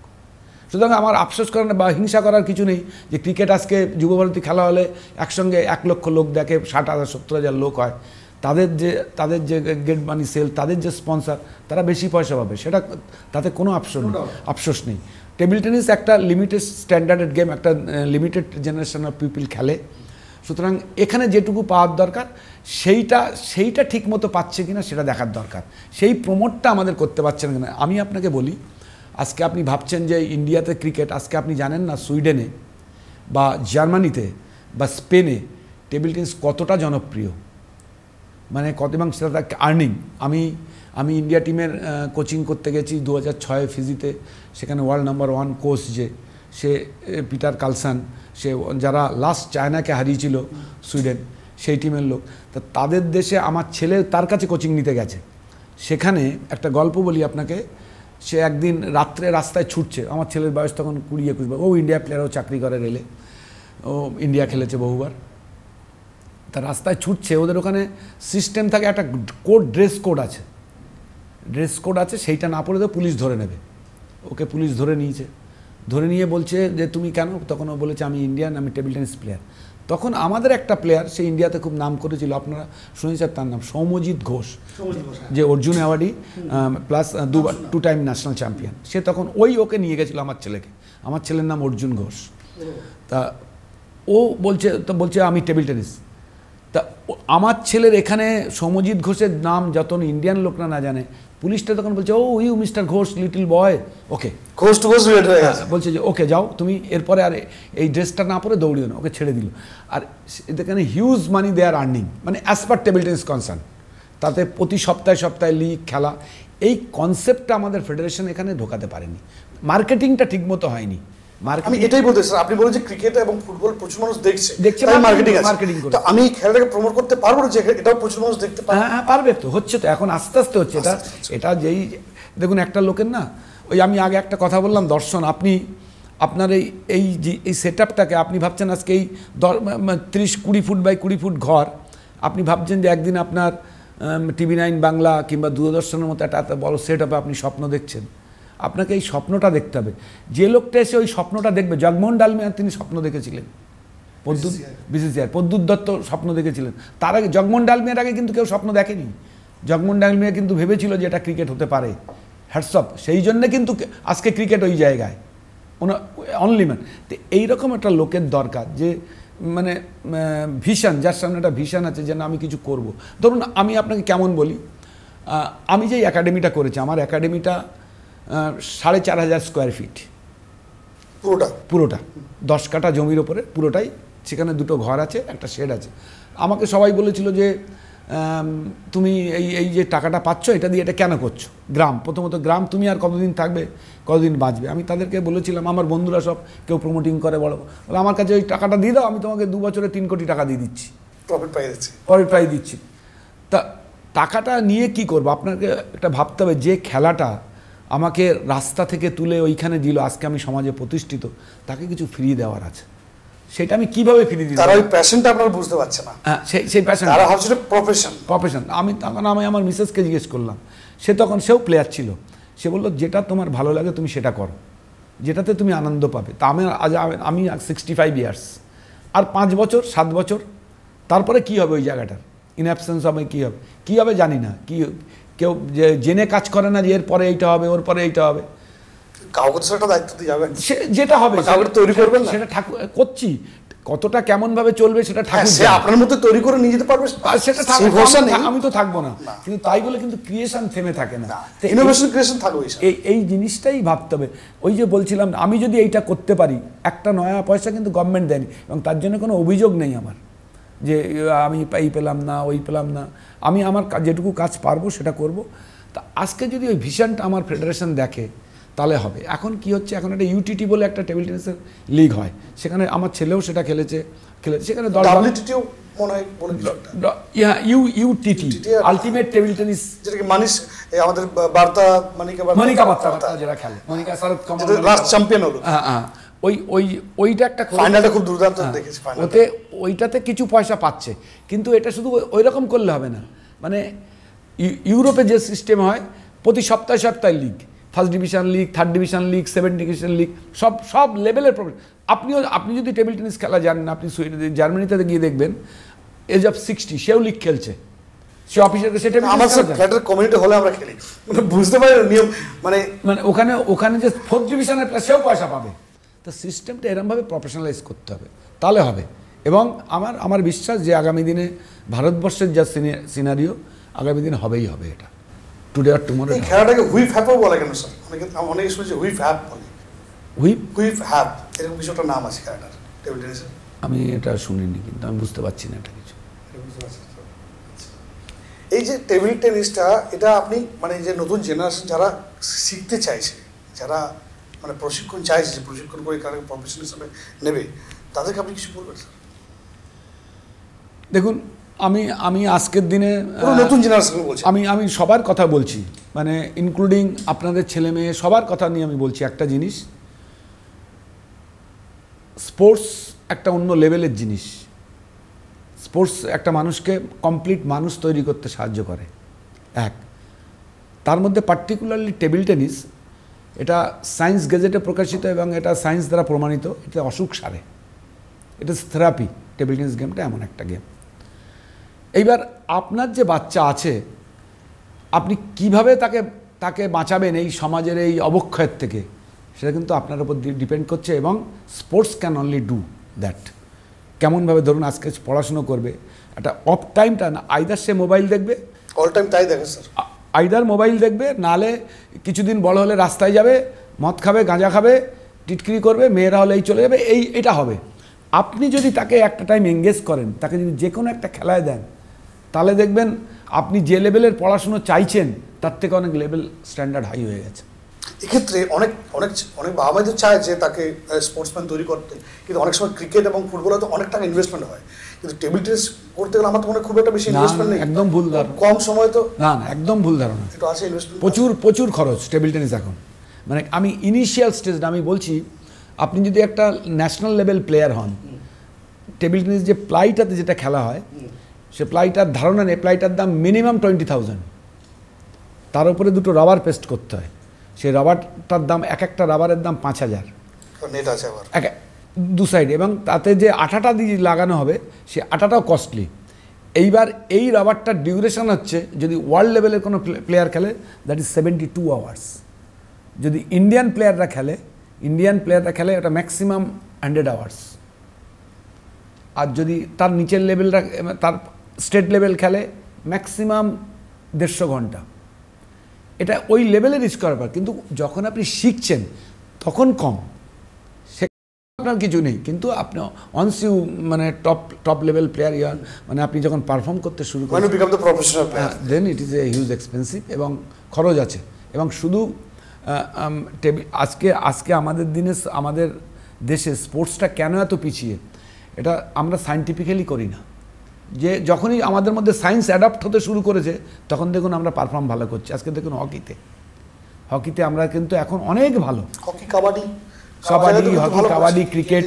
সুতরাং আমার আফসোস করার বা হিংসা করার কিছু নেই যে ক্রিকেট আজকে যুবভারতী খেলা হলে একসঙ্গে 1 লক্ষ লোক দেখে, 60,000 70,000 লোক হয়। তাদের যে গেট মানি সেল, তাদের যে স্পন্সর, তারা বেশি পয়সা পাবে, সেটা তাতে কোনো আফসোস নেই। টেবিল টেনিস একটা লিমিটেড স্ট্যান্ডার্ডেড গেম, একটা লিমিটেড জেনারেশন অফ পিপল খেলে। সুতরাং এখানে যেটুকু পাওয়ার দরকার সেইটা ঠিক মতো পাচ্ছে কিনা সেটা দেখার দরকার। সেই প্রমোটটা আমাদের করতে পারছে না কিনা। আমি আপনাকে বলি, আজকে আপনি ভাবছেন যে ইন্ডিয়াতে ক্রিকেট, আজকে আপনি জানেন না সুইডেনে বা জার্মানিতে বা স্পেনে টেবিল টেনিস কতটা জনপ্রিয়, মানে কত, এবং সেটা আর্নিং। আমি ইন্ডিয়া টিমের কোচিং করতে গেছি 2006 ফিজিতে, সেখানে ওয়ার্ল্ড নাম্বার 1 কোচ সে পিটার কালসান, সে যারা লাস্ট চায়নাকে হারিয়েছিল সুইডেন, সেই টিমের লোক। তা তাদের দেশে আমার ছেলে তার কাছে কোচিং নিতে গেছে। সেখানে একটা গল্প বলি আপনাকে, সে একদিন রাত্রে রাস্তায় ছুটছে, আমার ছেলের বয়স তখন 20-21, ও ইন্ডিয়া প্লেয়ারও চাকরি করে রেলে, ও ইন্ডিয়া খেলেছে বহুবার। তা রাস্তায় ছুটছে, ওদের ওখানে সিস্টেম থাকে, একটা ড্রেস কোড আছে, সেইটা না পড়ে তো পুলিশ ধরে নেবে। ওকে পুলিশ ধরে নিয়ে বলছে যে তুমি কেন? তখন ও বলেছে আমি ইন্ডিয়ান, আমি টেবিল টেনিস প্লেয়ার। তখন আমাদের একটা প্লেয়ার, সে ইন্ডিয়াতে খুব নাম করেছিল, আপনারা শুনেছেন তার নাম, সৌম্যজিৎ ঘোষ, যে Arjun awardee plus 2 time national champion. সে তখন ওকে নিয়ে গেছিলো আমার ছেলেকে, আমার ছেলের নাম অর্জুন ঘোষ। তা ও বলছে আমি টেবিল টেনিস। তা আমার ছেলের এখানে সৌম্যজিৎ ঘোষের নাম যত ইন্ডিয়ান লোকরা না জানে, পুলিশটা তখন বলছে oh you mister Ghosh, little boy, ওকে ঘোষ টু ঘোষ বলছে যে ওকে যাও তুমি, এরপরে আর এই ড্রেসটা না পরে দৌড়িও না, ওকে ছেড়ে দিল। আর এখানে হিউজ মানি দে আর আর্নিং, মানে as per table tennis concern. তাতে প্রতি সপ্তাহে লিগ খেলা, এই কনসেপ্টটা আমাদের ফেডারেশন এখানে ঢোকাতে পারেনি, মার্কেটিংটা ঠিকমতো হয়নি। আমি এটাই বলতে স্যার, আপনি বলেন যে ক্রিকেট এবং ফুটবল প্রচুর মানুষ দেখছে, মার্কেটিং করে, তো আমি খেলাটাকে প্রমোট করতে পারবো যে এটাও প্রচুর মানুষ দেখতে পারে। হ্যাঁ পারবে তো, হচ্ছে তো, এখন আস্তে আস্তে হচ্ছে। এটা যেই দেখুন একটা লোকের না, ওই আমি আগে একটা কথা বললাম, দর্শন, আপনার এই সেট আপটাকে আপনি ভাবছেন আজকে এই 30-20 ফুট বাই 20 ফুট ঘর, আপনি ভাবছেন যে একদিন আপনার TV9 বাংলা কিংবা দূরদর্শনের মতো একটা বড় সেট আপে আপনি স্বপ্ন দেখছেন। আপনাকে এই স্বপ্নটা দেখতে হবে। যে লোকটা এসে ওই স্বপ্নটা দেখবে, জগমোহন ডালমিয়া তিনি স্বপ্ন দেখেছিলেন, BCCI প্রদ্যুৎ দত্ত স্বপ্ন দেখেছিলেন। তার আগে জগমোহন ডালমিয়ার আগে কিন্তু কেউ স্বপ্ন দেখেনি। জগমোহন ডালমিয়া কিন্তু ভেবেছিল যে এটা ক্রিকেট হতে পারে, হ্যাটসঅপ, সেই জন্যে কিন্তু আজকে ক্রিকেট ওই জায়গায় অনলি ম্যান। তো এইরকম একটা লোকের দরকার, যে মানে ভিশন, যার সামনে একটা ভিশন আছে যে না আমি কিছু করব। ধরুন আমি আপনাকে কেমন বলি, আমি যে একাডেমিটা করেছি, আমার একাডেমিটা 4,500 স্কোয়ার ফিট, পুরোটা 10 কাঠা জমির ওপরে পুরোটাই, সেখানে 2টো ঘর আছে, একটা শেড আছে। আমাকে সবাই বলেছিল যে তুমি এই যে টাকাটা পাচ্ছ, এটা দিয়ে এটা কেন করছো? প্রথমত গ্রাম, তুমি আর কতদিন থাকবে, কতদিন বাঁচবে? আমি তাদেরকে বলেছিলাম, আমার বন্ধুরা সব কেউ প্রমোটিং করে, বলে আমার কাছে ওই টাকাটা দিয়ে দাও, আমি তোমাকে 2 বছরে 3 কোটি টাকা দিয়ে দিচ্ছি, প্রফিট পাই দিচ্ছি। তা টাকাটা নিয়ে কি করবো? আপনাকে একটা ভাবতে হবে, যে খেলাটা আমাকে রাস্তা থেকে তুলে ওইখানে দিল, আজকে আমি সমাজে প্রতিষ্ঠিত, তাকে কিছু ফিরিয়ে দেওয়ার আছে। সেটা আমি কিভাবে ফিরিয়ে দিই? তারা ওই প্যাশনটা আপনারা বুঝতে পারছে না। হ্যাঁ, সেই প্যাশন, তারা ভাবছে প্রফেশন। আমি আমার মিসেসকে জিজ্ঞেস করলাম, সেও প্লেয়ার ছিল, সে বললো যেটা তোমার ভালো লাগে তুমি সেটা করো, যেটাতে তুমি আনন্দ পাবে। তা আমি 65 ইয়ার্স, আর 5 বছর 7 বছর তারপরে কি হবে ওই জায়গাটার, ইন অ্যাবসেন্স হবে, কি হবে জানি না। কেউ জেনে কাজ করে না যে এর পরে এইটা হবে, ওর পরে এইটা হবে, কাউকে তো সেটা দায়িত্ব দিয়ে যাবেন, যেটা হবে তৈরি করবেন, সেটা ঠাকুর করছি, কতটা কেমন ভাবে চলবে সেটা ঠাকুর, আপনার মতো তৈরি করে নিয়ে যেতে পারবে, সেটা আমি তো থাকবো না, কিন্তু তাই বলে কিন্তু ক্রিয়েশন থেমে থাকে না, ইনোভেশন ক্রিয়েশন থাকবে। এই জিনিসটাই ভাবতে হবে। ওই যে বলছিলাম, আমি যদি এইটা করতে পারি, একটা নয়া পয়সা কিন্তু গভর্নমেন্ট দেয়নি, এবং তার জন্য কোনো অভিযোগ নেই আমার যে আমি এই পেলাম না, ওই পেলাম না। আমি আমার যেটুকু কাজ পারবো সেটা করব। তা আজকে যদি ওই ভিশনটা আমার ফেডারেশন দেখে তাহলে হবে। এখন কি হচ্ছে, এখন একটা UTT বলে একটা টেবিল টেনিসের লিগ হয়, সেখানে আমার ছেলেও সেটা খেলেছে, সেখানে UTT আলটিমেট টেবিল টেনিস, যেটা কি আমাদের বার্তা মনিকা বার্তা যারা খেলে, মনিকা শারদ কামাল লাস্ট চ্যাম্পিয়ন হলো। হ্যাঁ, ওইটা একটা ফাইনালটা খুব দুর্দান্ত দেখেছি। ওইটাতে কিছু পয়সা পাচ্ছে, কিন্তু এটা শুধু ওই রকম করলে হবে না। মানে ইউরোপে যে সিস্টেম হয়, প্রতি সপ্তাহে league, first division league, third division league, 7th division league, সব লেভেলের প্রবলেম। আপনি যদি টেবিল টেনিস খেলা জানেন, আপনি জার্মানিতে গিয়ে দেখবেন এজ অফ 60 সেও লিগ খেলছে, সে অফিসের কমিউনিটি হলে আমরা খেলি, বুঝতে পারি নিয়ম, মানে ওখানে যে 4th ডিভিশনের সেও পয়সা পাবে। তো সিস্টেমটা এরমভাবে প্রফেশনালাইজ করতে হবে, তাহলে হবে। এবং আমার বিশ্বাস যে আগামী দিনে ভারতবর্ষের যা সিনারিও, আগামী দিনে হবেই হবে এটা। টুডে আর টুমরো। এই খেলাটাকে হুইপ হ্যাপও বলে কেন স্যার? অনেকে শুনেছি হুইপ হ্যাপ বলে। হুইপ হ্যাপ এরকম কিছু একটা নাম আছে খেলাটার টেবিল টেনিসের। আমি এটা শুনিনি, কিন্তু আমি বুঝতে পারছি না এটা কিছু। এই যে টেবিল টেনিসটা, এটা আপনি মানে যে নতুন জেনারেশন যারা শিখতে চাইছে, যারা মানে প্রশিক্ষণ চাইছে, যে প্রশিক্ষণ করে খেলাটাকে প্রফেশন হিসাবে নেবে, তাদেরকে আপনি কিছু বলবেন স্যার? দেখুন, আমি আজকের দিনে নতুন জেনারেশন বলছি, আমি সবার কথা বলছি, মানে ইনক্লুডিং আপনাদের ছেলে মেয়ে সবার কথা নিয়ে আমি বলছি একটা জিনিস, স্পোর্টস একটা অন্য লেভেলের জিনিস। স্পোর্টস একটা মানুষকে কমপ্লিট মানুষ তৈরি করতে সাহায্য করে। এক, তার মধ্যে পার্টিকুলারলি টেবিল টেনিস, এটা সায়েন্স গেজেটে প্রকাশিত এবং এটা সায়েন্স দ্বারা প্রমাণিত, এটা অসুখ সারে, এটা থেরাপি। টেবিল টেনিস গেমটা এমন একটা গেম। এইবার আপনার যে বাচ্চা আছে, আপনি কিভাবে তাকে বাঁচাবেন এই সমাজের এই অবক্ষয়ের থেকে, সেটা কিন্তু আপনার উপর ডিপেন্ড করছে। এবং sports can only do that. কেমনভাবে, ধরুন আজকে পড়াশুনো করবে, একটা অফ টাইমটা না, আইদার সে মোবাইল দেখবে, অল টাইম তাই দেখে স্যার, আইদার মোবাইল দেখবে, নালে কিছুদিন বড় হলে রাস্তায় যাবে, মদ খাবে, গাঁজা খাবে, টিটকিরি করবে, মেয়েরা হলে এই চলে যাবে, এটা হবে। আপনি যদি তাকে একটা টাইম এঙ্গেজ করেন, তাকে যদি যে কোনো একটা খেলায় দেন, তাহলে দেখবেন আপনি যে লেভেলের পড়াশুনো চাইছেন তার থেকে অনেক লেভেল স্ট্যান্ডার্ড হাই হয়ে গেছে। এক্ষেত্রে অনেক অনেক অনেক বাবা মাই তো চায় যে তাকে স্পোর্টসম্যান তৈরি করতে, কিন্তু অনেক সময় ক্রিকেট এবং ফুটবলে তো অনেক টাকা ইনভেস্টমেন্ট হয়, কিন্তু টেবিল টেনিস করতে গেলে আমার তো মনে হয় খুব একটা বেশি ইনভেস্টমেন্ট নেই। একদম ভুল ধারণা, কম সময় তো না, একদম ভুল ধারণা। একটু আছে ইনভেস্টমেন্ট, প্রচুর খরচ টেবিল টেনিস এখন। মানে আমি ইনিশিয়াল স্টেজটা আমি বলছি, আপনি যদি একটা ন্যাশনাল লেভেল প্লেয়ার হন, টেবিল টেনিস যে প্লাইটাতে যেটা খেলা হয়, সে প্লাইটার ধারণা নেই, প্লাইটার দাম মিনিমাম 20,000। তার উপরে দুটো রাবার পেস্ট করতে হয়, সেই রাবারটার দাম, একটা রাবারের দাম 5,000, নেট আছে আবার দু সাইডে, এবং তাতে যে আঠাটা দিয়ে লাগানো হবে সে আঠাটাও কস্টলি। এইবার এই রাবারটার ডিউরেশন হচ্ছে, যদি ওয়ার্ল্ড লেভেলের কোনো প্লেয়ার খেলে, দ্যাট ইজ 72 আওয়ার্স। যদি ইন্ডিয়ান প্লেয়াররা খেলে এটা ম্যাক্সিমাম 100 আওয়ার্স। আর যদি তার নিচের লেভেলটা, তার স্টেট লেভেল খেলে, ম্যাক্সিমাম 150 ঘন্টা। এটা ওই লেভেলের স্কোর ব্যাপার। কিন্তু যখন আপনি শিখছেন তখন কম, সে আপনার কিছু নেই, কিন্তু আপনি অনস ইউ মানে টপ লেভেল প্লেয়ার ইয়ার, মানে আপনি যখন পারফর্ম করতে শুরু করেন, then it is a huge expensive এবং খরচ আছে। এবং শুধু আজকে আমাদের দিনে আমাদের দেশে স্পোর্টসটা কেন এত পিছিয়ে, এটা আমরা সায়েন্টিফিক্যালি করি না। যে যখনই আমাদের মধ্যে সায়েন্স অ্যাডাপ্ট হতে শুরু করেছে, তখন দেখুন আমরা পারফর্ম ভালো করছি। আজকে দেখুন হকিতে আমরা কিন্তু এখন অনেক ভালো, হকি, কাবাডি, ক্রিকেট,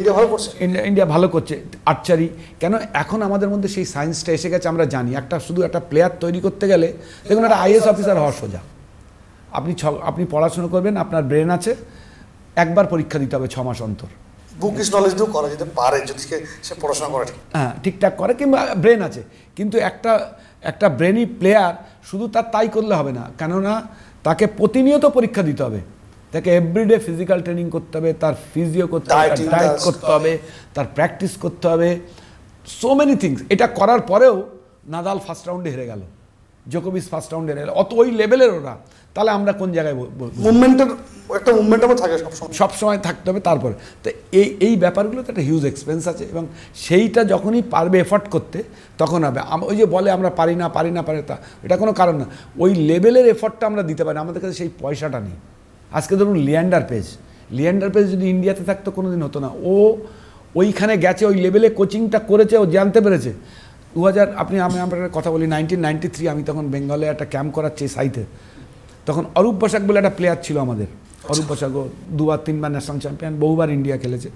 ইন্ডিয়া ভালো করছে। আর্চারি, কেন এখন আমাদের মধ্যে সেই সায়েন্সটা এসে গেছে, আমরা জানি। শুধু একটা প্লেয়ার তৈরি করতে গেলে দেখুন, একটা IAS অফিসার হওয়া সোজা। আপনি পড়াশুনো করবেন, আপনার ব্রেন আছে, একবার পরীক্ষা দিতে হবে 6 মাস অন্তর। বুকিশ নলেজ দিয়েও করা যেতে পারে যদি সে পড়াশোনা করে, হ্যাঁ, ঠিকঠাক করে, কিংবা ব্রেন আছে। কিন্তু একটা ব্রেনি প্লেয়ার শুধু তাই করলে হবে না, কেননা তাকে প্রতিনিয়ত পরীক্ষা দিতে হবে, তাকে এভরিডে ফিজিক্যাল ট্রেনিং করতে হবে, তার ফিজিও করতে হবে, ডায়েট করতে হবে, তার প্র্যাকটিস করতে হবে, সো মেনি থিংস। এটা করার পরেও নাদাল ফার্স্ট রাউন্ডে হেরে গেল, জোকোভিচ ফার্স্ট রাউন্ডে হেরে গেল, ওই লেভেলের ওরা। তাহলে আমরা কোন জায়গায় সবসময় থাকতে হবে। তারপরে তো এই ব্যাপারগুলোতে একটা হিউজ এক্সপেন্স আছে, এবং সেইটা যখনই পারবে এফোর্ট করতে, তখন হবে। ওই যে বলে আমরা পারি না তা, এটা কোনো কারণ না। ওই লেভেলের এফোর্টটা আমরা দিতে পারি, আমাদের কাছে সেই পয়সাটা নেই। আজকে ধরুন লিয়ান্ডার পেজ যদি ইন্ডিয়াতে থাকতো কোনোদিন হতো না। ও ওইখানে গেছে, ওই লেভেলে কোচিংটা করেছে, ও জানতে পেরেছে। আমি আপনার কথা বলি, 1993 আমি তখন বেঙ্গলে একটা ক্যাম্প করাচ্ছি সাইতে। তখন অরূপ বসাক বলে একটা প্লেয়ার ছিল আমাদের। অরূপ বসাকও 2-3বার ন্যাশনাল চ্যাম্পিয়ন, বহুবার ইন্ডিয়া খেলেছে।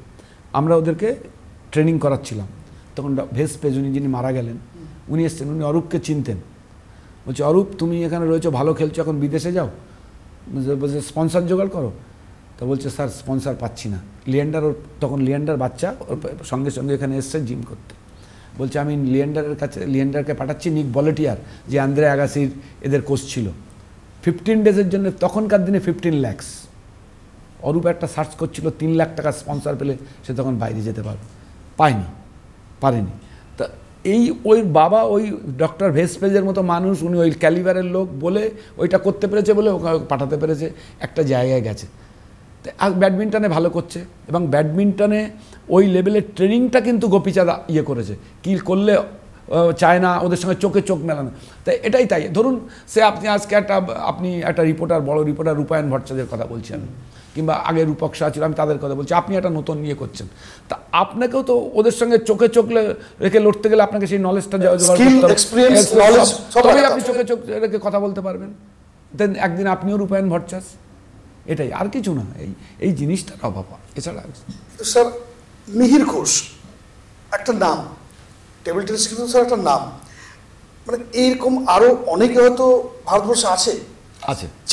আমরা ওদেরকে ট্রেনিং করাচ্ছিলাম। তখন ভেস পেজ, যিনি মারা গেলেন, উনি এসছেন, উনি অরূপকে চিনতেন। বলছে, অরূপ তুমি এখানে রয়েছো, ভালো খেলছো, এখন বিদেশে যাও, বলছে স্পন্সার জোগাড় করো। তো বলছে, স্যার স্পন্সার পাচ্ছি না। তখন লিয়েন্ডার বাচ্চা ওর সঙ্গে এখানে এসছে জিম করতে। বলছে, আমি লিয়েন্ডারকে পাঠাচ্ছি নিক বলেটিয়ার, যে আন্দ্রে আগাসির এদের কোচ ছিল, 15 ডেজের জন্য। তখনকার দিনে 15 লাখ। অরূপ একটা সার্চ করছিল, 3 লাখ টাকা স্পন্সার পেলে সে তখন বাইরে যেতে পারেনি। তা এই ওই বাবা ওই ডক্টর ভেসপেজের মতো মানুষ, উনি ওই ক্যালিবারের লোক বলে ওইটা করতে পেরেছে বলে ওকে পাঠাতে পেরেছে, একটা জায়গায় গেছে। আর ব্যাডমিন্টনে ভালো করছে, এবং ব্যাডমিন্টনে ওই লেভেলের ট্রেনিংটা কিন্তু গোপীচাঁদ ইয়ে করেছে, কি করলে চায় না ওদের সঙ্গে চোখে চোখ মেলানো। তাই এটাই তাই ধরুন সে আপনি আজকে আপনি একটা রিপোর্টার, বড় রিপোর্টার রূপায়ণ ভট্টাচার্যের কথা বলছি আমি, কিংবা আগে রূপক শাহ ছিল, আমি তাদের কথা বলছি। আপনি একটা নতুন নিয়ে করছেন, তা আপনাকেও তো ওদের সঙ্গে চোখে চোখ রেখে লড়তে গেলে আপনাকে সেই নলেজটা তবেই আপনি চোখে চোখ রেখে কথা বলতে পারবেন। দেন একদিন আপনিও রূপায়ণ ভট্টাচার্য, এটাই, আর কিছু না। এই জিনিসটার অভাব, এছাড়া। স্যার মিহির ঘোষ একটা নাম, টেবিল টেনিস কিন্তু স্যার একটা নাম, মানে এইরকম আরও অনেকে হয়তো ভারতবর্ষে আছে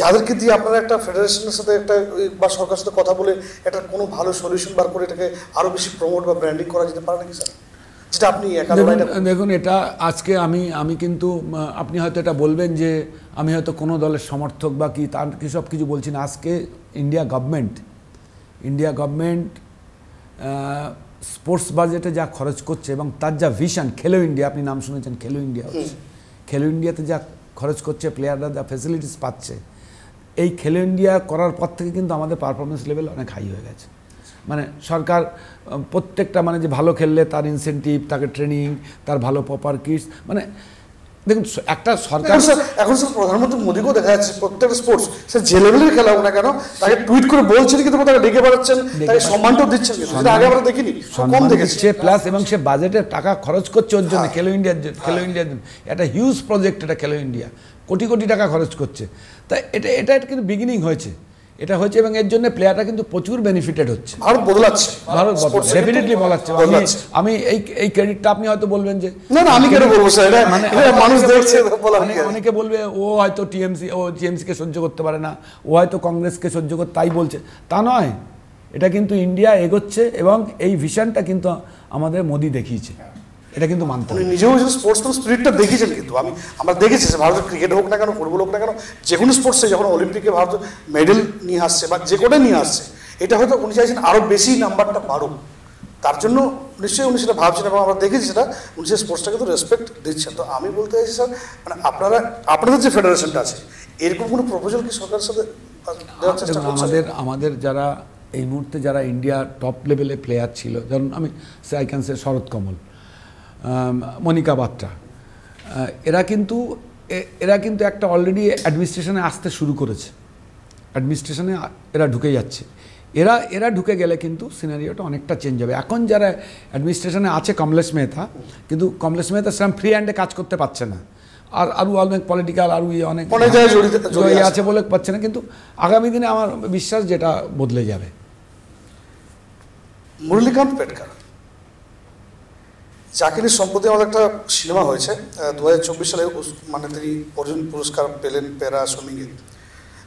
যাদেরকে দিয়ে আপনারা একটা ফেডারেশনের সাথে একটা বা সরকারের সাথে কথা বলে একটা কোনো ভালো সলিউশন বার করে এটাকে আরও বেশি প্রমোট বা ব্র্যান্ডিং করা যেতে পারে নাকি স্যার, যেটা আপনি দেখুন এটা আজকে আমি কিন্তু আপনি হয়তো এটা বলবেন যে আমি হয়তো কোনো দলের সমর্থক বা কি, তার কি সব কিছু বলছি না। আজকে ইন্ডিয়া গভর্নমেন্ট স্পোর্টস বাজেটে যা খরচ করছে এবং তার যা ভিশন, খেলো ইন্ডিয়া, আপনি নাম শুনেছেন, খেলো ইন্ডিয়া হচ্ছে, খেলো ইন্ডিয়াতে যা খরচ করছে, প্লেয়াররা যা ফ্যাসিলিটিস পাচ্ছে, এই খেলো ইন্ডিয়া করার পর থেকে কিন্তু আমাদের পারফরমেন্স লেভেল অনেক হাই হয়ে গেছে। মানে সরকার প্রত্যেকটা মানে যে ভালো খেললে তার ইনসেন্টিভ, তাকে ট্রেনিং, তার ভালো প্রপার কিটস, মানে দেখুন একটা সরকার এখন স্যার প্রধানমন্ত্রী মোদীকেও দেখা যাচ্ছে প্রত্যেকটা স্পোর্টস সে যে লেভেলের খেলা হোক না কেন তাকে টুইট করে বলছেন, কিন্তু তাকে ডেকে বেড়াচ্ছেন, তাকে সম্মানটাও দিচ্ছেন, কিন্তু আগে আমরা দেখিনি, কম দেখেছি প্লাস, এবং সে বাজেটে টাকা খরচ করছে ওর জন্য, খেলো ইন্ডিয়ার জন্য একটা হিউজ প্রজেক্ট, এটা খেলো ইন্ডিয়া কোটি কোটি টাকা খরচ করছে। তাই এটা কিন্তু বিগিনিং হয়েছে, এটা হয়েছে, এবং এর জন্য প্লেয়াররা কিন্তু প্রচুর বেনিফিটেড হচ্ছে। ভারত বদলাচ্ছে, ডেফিনেটলি বদলাচ্ছে। আমি এই ক্রেডিটটা আপনি হয়তো বলবেন যে না আমি কেন বলবো স্যার, মানে মানুষ দেখছে, অনেকে বলবে ও হয়তো টিএমসিকে সহ্য করতে পারে না, ও হয়তো কংগ্রেসকে সহ্য করতে, তাই বলছে, তা নয়। এটা কিন্তু ইন্ডিয়া এগোচ্ছে, এবং এই ভিশনটা কিন্তু আমাদের মোদি দেখিয়েছে, এটা কিন্তু মানতে হবে। নিজেও স্পোর্টসম্যান স্পিরিটটা দেখিয়েছেন, কিন্তু আমরা দেখেছি ভারতের ক্রিকেট হোক না কেন, ফুটবল হোক না কেন, যে কোনো স্পোর্টসে যখন অলিম্পিকে ভারত মেডেল নিয়ে আসছে বা যে কোটাই নিয়ে আসছে, এটা হয়তো উনি চাইছেন আরও বেশি নাম্বারটা বাড়ুক, তার জন্য নিশ্চয়ই উনি সেটা ভাবছেন, এবং আমরা দেখেছি সেটা উনি সেই স্পোর্টসটাকে তো রেসপেক্ট দিচ্ছেন। তো আমি বলতে চাইছি স্যার, মানে আপনাদের যে ফেডারেশনটা আছে, এরকম কোনো প্রপোজাল কি সরকারের সাথে দেওয়ার চেষ্টা করছেন? আমাদের যারা এই মুহূর্তে যারা ইন্ডিয়া টপ লেভেলে প্লেয়ার ছিল, যেমন আই ক্যান সে শরৎ কমল, মনিকা বাত্রা, এরা কিন্তু একটা অলরেডি অ্যাডমিনিস্ট্রেশনে আসতে শুরু করেছে, অ্যাডমিনিস্ট্রেশনে এরা ঢুকে যাচ্ছে। এরা ঢুকে গেলে কিন্তু সিনারিওটা অনেকটা চেঞ্জ হবে। এখন যারা অ্যাডমিনিস্ট্রেশনে আছে, কমলেশ মেহতা, কিন্তু কমলেশ মেহতা সেরকম ফ্রি হ্যান্ডে কাজ করতে পারছে না, আর আরও অনেক পলিটিক্যাল আরও অনেক জড়িয়ে আছে বলে পাচ্ছে না, কিন্তু আগামী দিনে আমার বিশ্বাস যেটা বদলে যাবে। মুরলীকান্ত পেটকার, যাকে নিয়ে সম্প্রতি আমাদের একটা সিনেমা হয়েছে 2024 সালে, মানে তিনি অর্জুন পুরস্কার পেলেন প্যারা সুইমিংয়ে,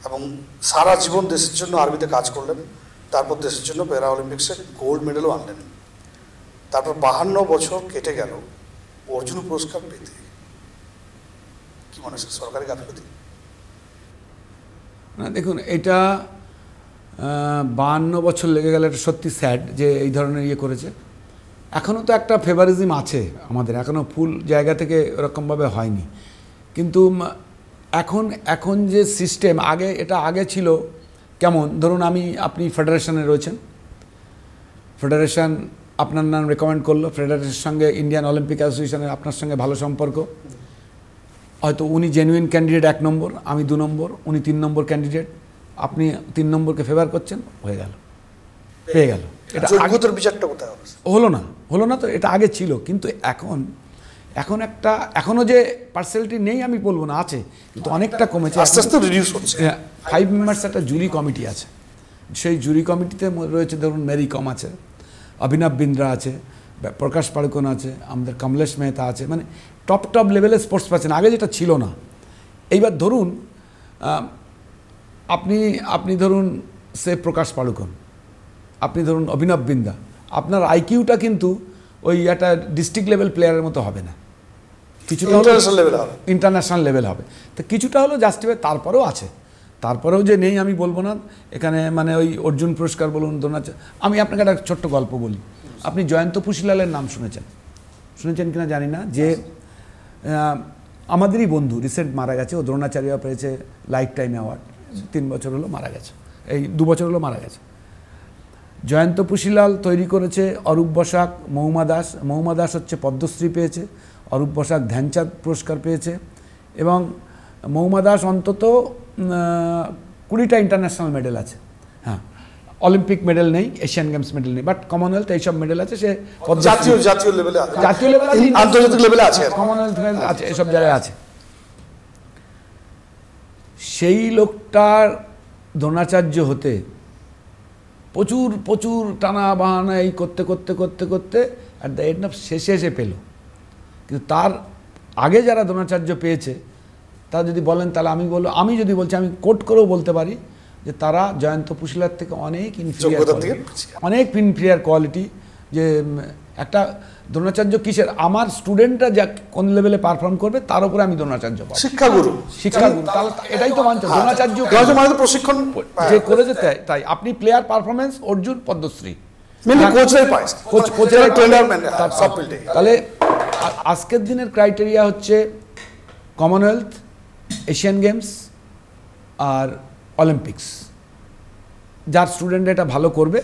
এবং সারা জীবন দেশের জন্য আর্মিতে কাজ করলেন, তারপর দেশের জন্য প্যারা অলিম্পিক্সে গোল্ড মেডেলও আনলেন, তারপর 52 বছর কেটে গেল অর্জুন পুরস্কার পেতে। কি মনে হচ্ছে সরকারি গাফিলতি? না দেখুন, এটা 52 বছর লেগে গেলে এটা সত্যি স্যাড যে এই ধরনের ইয়ে করেছে। এখনও তো একটা ফেভারিজম আছে আমাদের, এখনও ফুল জায়গা থেকে এরকমভাবে হয়নি, কিন্তু এখন যে সিস্টেম, আগে ছিল কেমন, ধরুন আপনি ফেডারেশনে রয়েছেন, ফেডারেশন আপনার নাম রেকমেন্ড করলো, ফেডারেশনের সঙ্গে ইন্ডিয়ান অলিম্পিক অ্যাসোসিয়েশনের আপনার সঙ্গে ভালো সম্পর্ক, হয়তো উনি জেনুইন ক্যান্ডিডেট 1 নম্বর, আমি 2 নম্বর, উনি 3 নম্বর ক্যান্ডিডেট, আপনি 3 নম্বরকে ফেভার করছেন, হয়ে গেল, পেয়ে গেল। এটা যোগ্যতার বিচারটা কোথায় হলো না তো, এটা আগে ছিল, কিন্তু এখনও যে পার্সেলিটি নেই আমি বলবো না, আছে, কিন্তু অনেকটা কমেছে, আস্তে আস্তে রিডিউস হচ্ছে। 5 মেম্বার্স একটা জুরি কমিটি আছে, সেই জুরি কমিটিতে রয়েছে ধরুন মেরি কম আছে, অভিনব বিন্দ্রা আছে, প্রকাশ পাড়ুকোন আছে, আমাদের কমলেশ মেহতা আছে, মানে টপ লেভেলে স্পোর্টস পার্সন, আগে যেটা ছিল না। এইবার ধরুন আপনি ধরুন সে প্রকাশ পাড়ুকোন, আপনি ধরুন অভিনব বিন্দা, আপনার আইকিউটা কিন্তু ওই একটা ডিস্ট্রিক্ট লেভেল প্লেয়ারের মতো হবে না, কিছুটা ইন্টারন্যাশনাল লেভেল হবে, তো কিছুটা হলো জাস্টিফাই, তারপরেও যে নেই আমি বলবো না। এখানে মানে ওই অর্জুন পুরস্কার বলুন, আমি আপনাকে একটা ছোট্ট গল্প বলি। আপনি জয়ন্ত পুশিলালের নাম শুনেছেন, শুনেছেন কিনা জানি না, যে আমাদেরই বন্ধু রিসেন্ট মারা গেছে, ও দ্রোণাচার্য পেয়েছে লাইফ টাইম অ্যাওয়ার্ড, 3 বছর হলো মারা গেছে, এই 2 বছর হলো মারা গেছে। জয়ন্ত পুশিলাল তৈরি করেছে অরূপ বসাক, মহুমা দাস হচ্ছে পদ্মশ্রী পেয়েছে, অরূপ বসাক ধ্যানচাঁদ পুরস্কার পেয়েছে, এবং মহুমা দাস অন্তত 20টা ইন্টারন্যাশনাল মেডেল আছে। হ্যাঁ, অলিম্পিক মেডেল নেই, এশিয়ান গেমস মেডেল নেই, বাট কমনওয়েলথ এইসব মেডেল আছে। সে জাতীয় লেভেলে আন্তর্জাতিক লেভেলে আছে, কমনওয়েলথ মেডেল আছে, এসব জায়গায় আছে। সেই লোকটার দ্রোণাচার্য হতে প্রচুর টানা বাহানা এই করতে অ্যাট দ্য এন্ড অফ শেষে এসে পেল। কিন্তু তার আগে যারা দ্রোণাচার্য পেয়েছে তারা যদি বলেন, তাহলে আমি যদি বলছি, আমি কোট করেও বলতে পারি যে তারা জয়ন্ত পুশিলার থেকে অনেক ইনফিরিয়ার কোয়ালিটি। যে একটা দ্রোণাচার্য কিসের, আমার স্টুডেন্টরা যা কোন লেভেলে পারফর্ম করবে তার উপরে আমি দ্রোণাচার্য পাবো, শিক্ষাগুরু। তাহলে এটাই তো মানতে, দ্রোণাচার্য প্রশিক্ষণ যে করেছে তাই। আপনি প্লেয়ার পারফরমেন্স অর্জুন পদ্মশ্রী, তাহলে আজকের দিনের ক্রাইটেরিয়া হচ্ছে কমনওয়েলথ, এশিয়ান গেমস আর অলিম্পিক্স। যার স্টুডেন্ট এটা ভালো করবে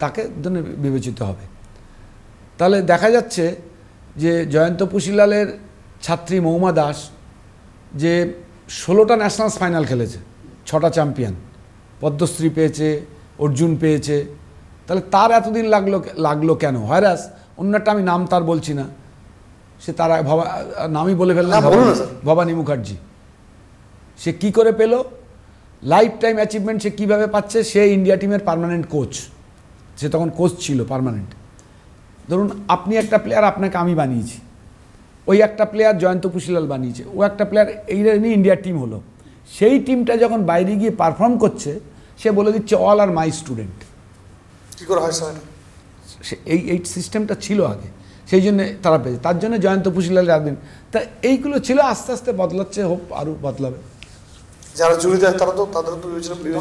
তাকে জন্য বিবেচিত হবে। তাহলে দেখা যাচ্ছে যে জয়ন্ত পুশিলালের ছাত্রী মহুমা দাস যে 16টা ন্যাশনালস ফাইনাল খেলেছে, 6টা চ্যাম্পিয়ন, পদ্মশ্রী পেয়েছে, অর্জুন পেয়েছে, তাহলে তার এতদিন লাগলো কেন? হয়রাস অন্যটা আমি নাম তার বলছি না, সে তার নামই বলে ফেললাম, ভবানী মুখার্জি। সে কি করে পেল? লাইফ টাইম অ্যাচিভমেন্ট সে কীভাবে পাচ্ছে? সে ইন্ডিয়া টিমের পার্মানেন্ট কোচ, সে তখন কোচ ছিল পার্মানেন্ট। ধরুন আপনি একটা প্লেয়ার, আপনাকে আমি বানিয়েছি, ওই একটা প্লেয়ার জয়ন্ত পুশিলাল বানিয়েছে, ও একটা প্লেয়ার, এই নিয়ে ইন্ডিয়ার টিম হলো। সেই টিমটা যখন বাইরে গিয়ে পারফর্ম করছে, সে বলে দিচ্ছে অল আর মাই স্টুডেন্ট। কী করে হয় স্যার? এই সিস্টেমটা ছিল আগে, সেই জন্য তারা পেয়েছে। তার জন্য জয়ন্ত পুশিলাল একদিন, তা এইগুলো ছিল, আস্তে আস্তে বদলাচ্ছে, হোপ আরও বদলাবে। যারা জুড়ে দেয় তারা তো তাদের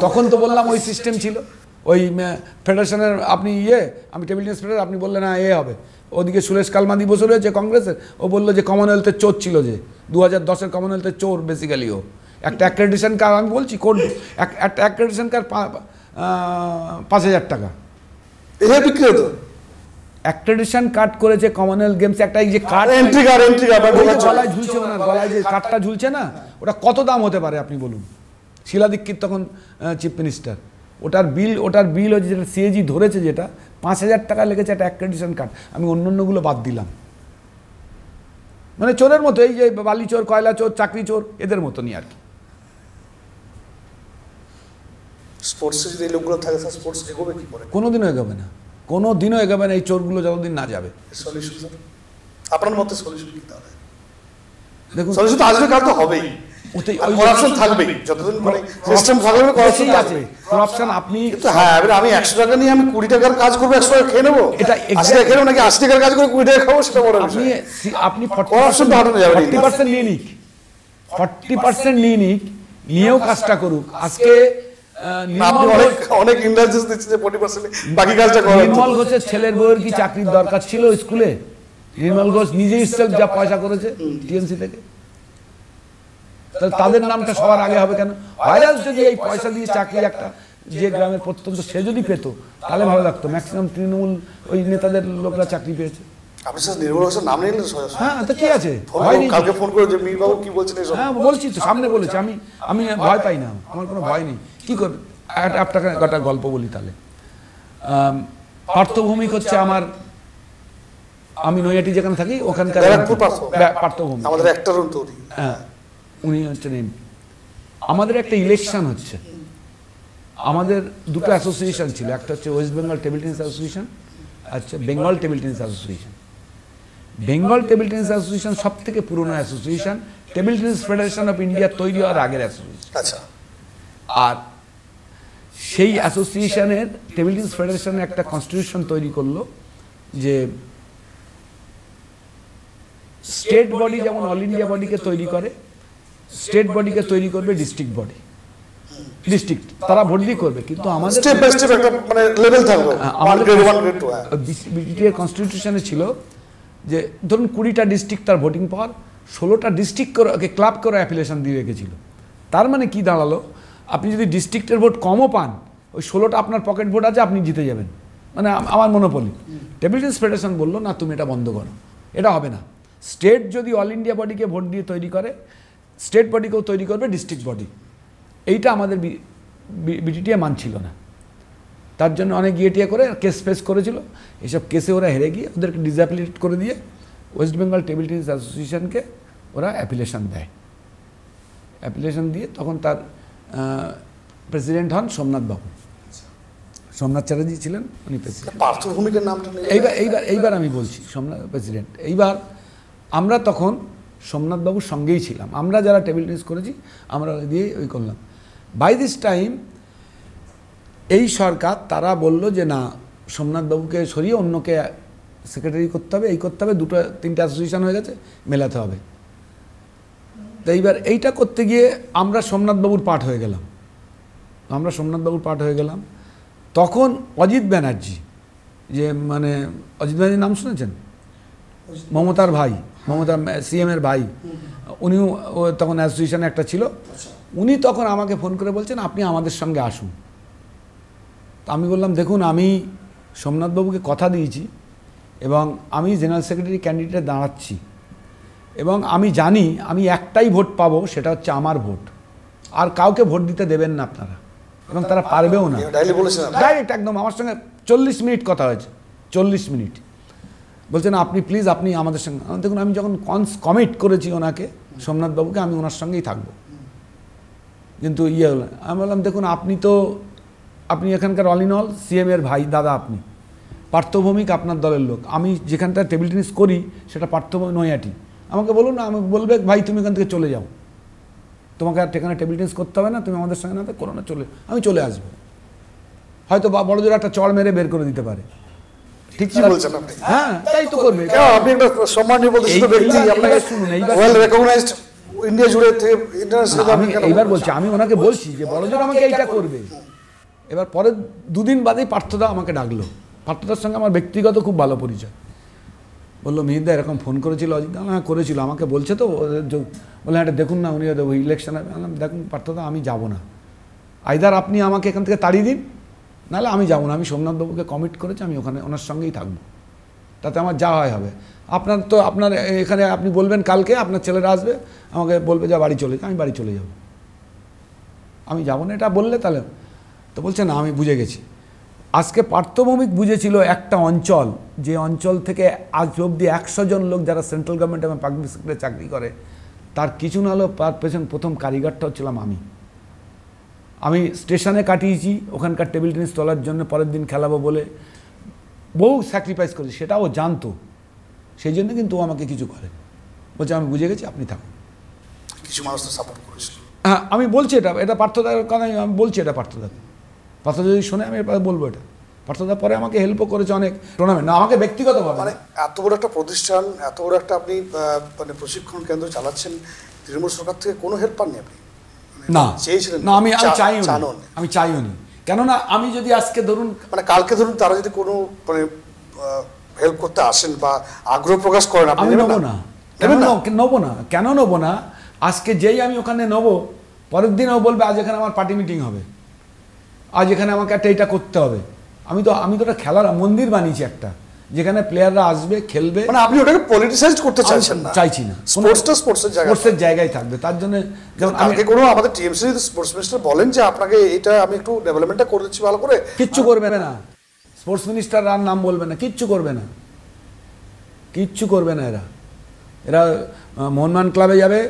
তখন তো বললাম ওই সিস্টেম ছিল, ওই ফেডারেশনের আপনি আমি টেবিল টেনিস ফেডারেশন, আপনি বললেন না হবে। ওদিকে সুরেশ কালমাদি বসে রয়েছে কংগ্রেসের, ও বললো যে কমনওয়েলথের চোর ছিল, যে 2010-এর কমনওয়েলথের চোর বেসিক্যালি ও। একটা অ্যাক্রেডিটেশন কার্ড, আমি বলছি কোড, একটা অ্যাক্রেডিটেশন কার্ড 5,000 টাকা বিক্রি হতো। অ্যাক্রেডিটেশন কার্ড করেছে কমনওয়েলথ গেমস, একটা এই যে কার্ড গলায় ঝুলছে, ওনার গলায় যে কার্ডটা ঝুলছে না, ওটা কত দাম হতে পারে আপনি বলুন? শিলা দীক্ষিত তখন চিফ মিনিস্টার, ওটার বিল হচ্ছে, যেটা সিএজি ধরেছে, যেটা 5,000 টাকা লেগেছে একটা অ্যাক্রেডিটেশন কার্ড। আমি অন্যগুলো বাদ দিলাম, মানে চোরের মতো, এই যে বালি চোর, কয়লা চোর, চাকরি চোর, এদের মতনই আর কি। স্পোর্টসে যদি এই লোকগুলো থাকে, স্পোর্টস এগোবে কি করে? কোনোদিনও এগোবে না, কোনোদিনও এগোবে না এই চোরগুলো যতদিন না যাবে। সলিউশন আপনার মতে সলিউশন কি তাহলে? দেখুন, সলিউশন তো আসবে, কার তো হবেই, করাপশন থাকবেই, যতদিন মানে সিস্টেম থাকবে করাপশন আছে। করাপশন আপনি তো হ্যাঁ, এবারে আমি 100 টাকা নিয়ে আমি 20 টাকার কাজ করবো, 100 টাকা খেয়ে নেবো, এটা 80 টাকা খেয়ে নেবো, নাকি 80 টাকার কাজ করে 20 টাকা খাবো, সেটা বড় বিষয়। আপনি করাপশন তো হাঁটানো যাবে, 40% নিয়ে নিক, 40% নিয়ে নিক, নিয়েও কাজটা করুক। আজকে অনেক ইন্ডাস্ট্রিজ দিচ্ছে যে 40% বাকি কাজটা করে। নির্মল ঘোষের ছেলের বউয়ের কি চাকরির দরকার ছিল স্কুলে? নির্মল ঘোষ নিজেই সেলফ যা পয়সা করেছে টিএমসি থেকে, তাহলে তাদের নামটা সবার আগে হবে কেন? ভাইরাস যদি এই পয়সা দিয়ে চাকরি একটা যে গ্রামের প্রত্যন্ত সে যদি পেত, তাহলে ভালো লাগতো। ম্যাক্সিমাম তৃণমূল ওই নেতাদের লোকরা চাকরি পেয়েছে। আপনি স্যার নির্মল ঘোষের নাম নিলেন? হ্যাঁ, তো কি আছে, কালকে ফোন করে যে মীর বাবু কি বলছেন? হ্যাঁ বলছি তো, সামনে বলেছি, আমি ভয় পাই না, আমার কোনো ভয় নেই। কি করবে? আপনাকে একটা গল্প বলি তাহলে। পার্থভৌমিক হচ্ছে আমি নৈহাটি যেখানে থাকি ওখানকার পার্থভৌমিক, আমাদের একটা রুম তৈরি। হ্যাঁ, উনি হচ্ছেন এমপি। আমাদের একটা ইলেকশন হচ্ছে, আমাদের দুটো অ্যাসোসিয়েশন ছিল, একটা হচ্ছে West Bengal table tennis association, আচ্ছা Bengal table tennis association. Bengal table tennis association সব থেকে পুরনো association, table tennis federation of India তৈরি হওয়ার আগের অ্যাসোসিয়েশন। আচ্ছা, আর সেই অ্যাসোসিয়েশনের টেবিল টেনিস ফেডারেশনের একটা কনস্টিটিউশন তৈরি করলো যে স্টেট বডি যেমন অল ইন্ডিয়া বডিকে তৈরি করে, স্টেট বডিকে তৈরি করবে ডিস্ট্রিক্ট বডি। ডিস্ট্রিক্ট তারা ভোট দিয়ে করবে, কিন্তু আমাদের স্টেপ বাই স্টেপ একটা মানে লেভেল থাকবে, আমাদের বিটিএর কনস্টিটিউশনে ছিল যে ধরুন 20টা ডিস্ট্রিক্ট তার ভোটিং পাওয়ার, 16টা ডিস্ট্রিক্ট করে ক্লাব করে অ্যাপ্লিকেশন দিয়ে রেখেছিল। তার মানে কি দাঁড়ালো, আপনি যদি ডিস্ট্রিক্টের ভোট কমও পান, ওই 16টা আপনার পকেট ভোট আছে, আপনি জিতে যাবেন, মানে আমার মনোপলি। টেবিল টেনিস ফেডারেশন বললো না, তুমি এটা বন্ধ করো, এটা হবে না। স্টেট যদি অল ইন্ডিয়া বডিকে ভোট দিয়ে তৈরি করে, স্টেট বডিকেও তৈরি করবে ডিস্ট্রিক্ট বডি। এইটা আমাদের বিটিটিএ মানছিল না। তার জন্য অনেক গিয়েটিয়ে করে কেস ফেস করেছিল। এইসব কেসে ওরা হেরে গিয়ে ওদেরকে ডিসঅ্যাপিলেট করে দিয়ে ওয়েস্ট বেঙ্গল টেবিল টেনিস অ্যাসোসিয়েশনকে ওরা অ্যাপিলেশন দেয়। অ্যাপিলেশন দিয়ে তখন তার প্রেসিডেন্ট হন সোমনাথ বাবু। সোমনাথ চ্যাটার্জি ছিলেন উনি প্রেসিডেন্ট। পার্থভূমিকের নামটা এইবার আমি বলছি সোমনাথ প্রেসিডেন্ট। এইবার আমরা তখন সোমনাথ বাবুর সঙ্গেই ছিলাম, আমরা যারা টেবিল টেনিস করেছি আমরা দিয়ে ওই করলাম। বাই দিস টাইম এই সরকার তারা বলল যে না, সোমনাথ বাবুকে সরিয়ে অন্যকে সেক্রেটারি করতে হবে, এই করতে হবে, 2-3টে অ্যাসোসিয়েশন হয়ে গেছে, মেলাতে হবে। তো এইবার এইটা করতে গিয়ে আমরা সোমনাথ বাবুর পার্ট হয়ে গেলাম। তখন অজিত ব্যানার্জি, যে মানে অজিত ব্যানার্জির নাম শুনেছেন? মমতার ভাই, মমতা সিএমের ভাই, উনিও তখন অ্যাসোসিয়েশনে একটা ছিল। উনি তখন আমাকে ফোন করে বলছেন আপনি আমাদের সঙ্গে আসুন। তো আমি বললাম দেখুন, আমি সোমনাথবাবুকে কথা দিয়েছি এবং আমি জেনারেল সেক্রেটারি ক্যান্ডিডেটে দাঁড়াচ্ছি এবং আমি জানি আমি একটাই ভোট পাবো, সেটা হচ্ছে আমার ভোট, আর কাউকে ভোট দিতে দেবেন না আপনারা, এবং তারা পারবেও না। ডাইরেক্ট একদম আমার সঙ্গে 40 মিনিট কথা হয়েছে, 40 মিনিট। বলছেন আপনি প্লিজ, আপনি আমাদের সঙ্গে। দেখুন, আমি যখন কমিট করেছি ওনাকে, সোমনাথবাবুকে, আমি ওনার সঙ্গেই থাকবো। কিন্তু হলো, আমি বললাম দেখুন, আপনি এখানকার অল ইন অল সিএমের ভাই, দাদা আপনি, পার্থভৌমিক আপনার দলের লোক, আমি যেখানটা টেবিল টেনিস করি সেটা পার্থভৌমিক নৈহাটি। আমাকে বলুন না, আমাকে বলবে ভাই তুমি এখান থেকে চলে যাও, তোমাকে আর এখানে টেবিল টেনিস করতে হবে না, তুমি আমাদের সঙ্গে না করো না, আমি চলে আসবো। হয়তো বড় জোর একটা চড় মেরে বের করে দিতে পারে। ঠিক বলছেন আপনি। হ্যাঁ, তাই তো করবে। আপনি একটা সম্মানীয় প্রতিষ্ঠিত ব্যক্তি, আপনাকে শুনুন, ওয়েল রেকগনাইজড ইন্ডিয়া জুড়ে থেকে ইন্টারন্যাশনাল। আমি এইবার বলছি, আমি ওনাকে বলছি যে বড় জোর আমাকে এইটা করবে। এবার পরে 2 দিন বাদেই পার্থদা আমাকে ডাকলো। পার্থদার সঙ্গে আমার ব্যক্তিগত খুব ভালো পরিচয়। বললো মিহিরদা এরকম ফোন করেছিল অজিত? হ্যাঁ করেছিল, আমাকে বলছে তো। বললাম এটা দেখুন না, উনি ইলেকশনে। বললাম দেখুন পার্থদা, আমি যাব না, আইদার আপনি আমাকে এখান থেকে তাড়িয়ে দিন, নাহলে আমি যাবো না। আমি সোমনাথবাবুকে কমিট করেছি, আমি ওখানে ওনার সঙ্গেই থাকবো, তাতে আমার যা হয় হবে। আপনার এখানে আপনি বলবেন কালকে আপনার ছেলেরা আসবে, আমাকে বলবে যা বাড়ি চলে, আমি বাড়ি চলে যাব, আমি যাবো না। এটা বললে তাহলে তো বলছে না, আমি বুঝে গেছি। আজকে পার্থভৌমিক বুঝেছিল একটা অঞ্চল, যে অঞ্চল থেকে আজ অবধি 100 জন লোক যারা সেন্ট্রাল গভর্নমেন্ট এবং পাবলিক সেক্টরে চাকরি করে, তার কিছু না হলেও তার পেছন প্রথম কারিগরটা হচ্ছিলাম আমি স্টেশনে কাটিয়েছি ওখানকার টেবিল টেনিস তোলার জন্য, পরের দিন খেলাবো বলে বহু স্যাক্রিফাইস করেছি, সেটাও জানতো। সেই জন্য কিন্তু ও আমাকে কিছু করে, বলছে আমি বুঝে গেছি, আপনি থাকুন। কিছু মানুষ তো সাপোর্ট করেছে। হ্যাঁ, আমি বলছি এটা পার্থদার কথা, আমি বলছি এটা পার্থদাকে। পার্থদা যদি শোনে আমি বলবো এটা। পার্থদা পরে আমাকে হেল্পও করেছে অনেক টুর্নামেন্ট, না আমাকে ব্যক্তিগতভাবে। মানে এত বড় একটা প্রতিষ্ঠান, এত বড় একটা আপনি মানে প্রশিক্ষণ কেন্দ্র চালাচ্ছেন, তৃণমূল সরকার থেকে কোনো হেল্প পাননি আপনি? না, চেয়েছিলেন? না, আমি চাইও নি। কেননা আমি যদি আজকে ধরুন, মানে কালকে ধরুন তারা যদি কোনো মানে হেল্প করতে আসেন বা আগ্রহ প্রকাশ করেন, আমি নেবো না। কেন নেবো না? আজকে যেই আমি ওখানে নেবো, পরের দিন ও বলবে আজ এখানে আমার পার্টি মিটিং হবে, আজ এখানে আমাকে একটা এটা করতে হবে। আমি তো একটা খেলার মন্দির বানিয়েছি একটা, যেখানে প্লেয়াররা আসবে, খেলবে। মানে আপনি ওটাকে পলিটিসাইজ করতে চাইছেন না? চাইছি না। স্পোর্টসের জায়গায় থাকবে। তার জন্য যেমন আগে কোনো আমাদের টিএমসি স্পোর্টস মিনিস্টার বলেন যে আপনাকে এটা আমি একটু ডেভেলপমেন্টটা করে দিচ্ছি ভালো করে, কিচ্ছু করবে না। স্পোর্টস মিনিস্টার আর নাম বলবে না, কিচ্ছু করবে না। এরা মোহনবাগান ক্লাবে যাবে,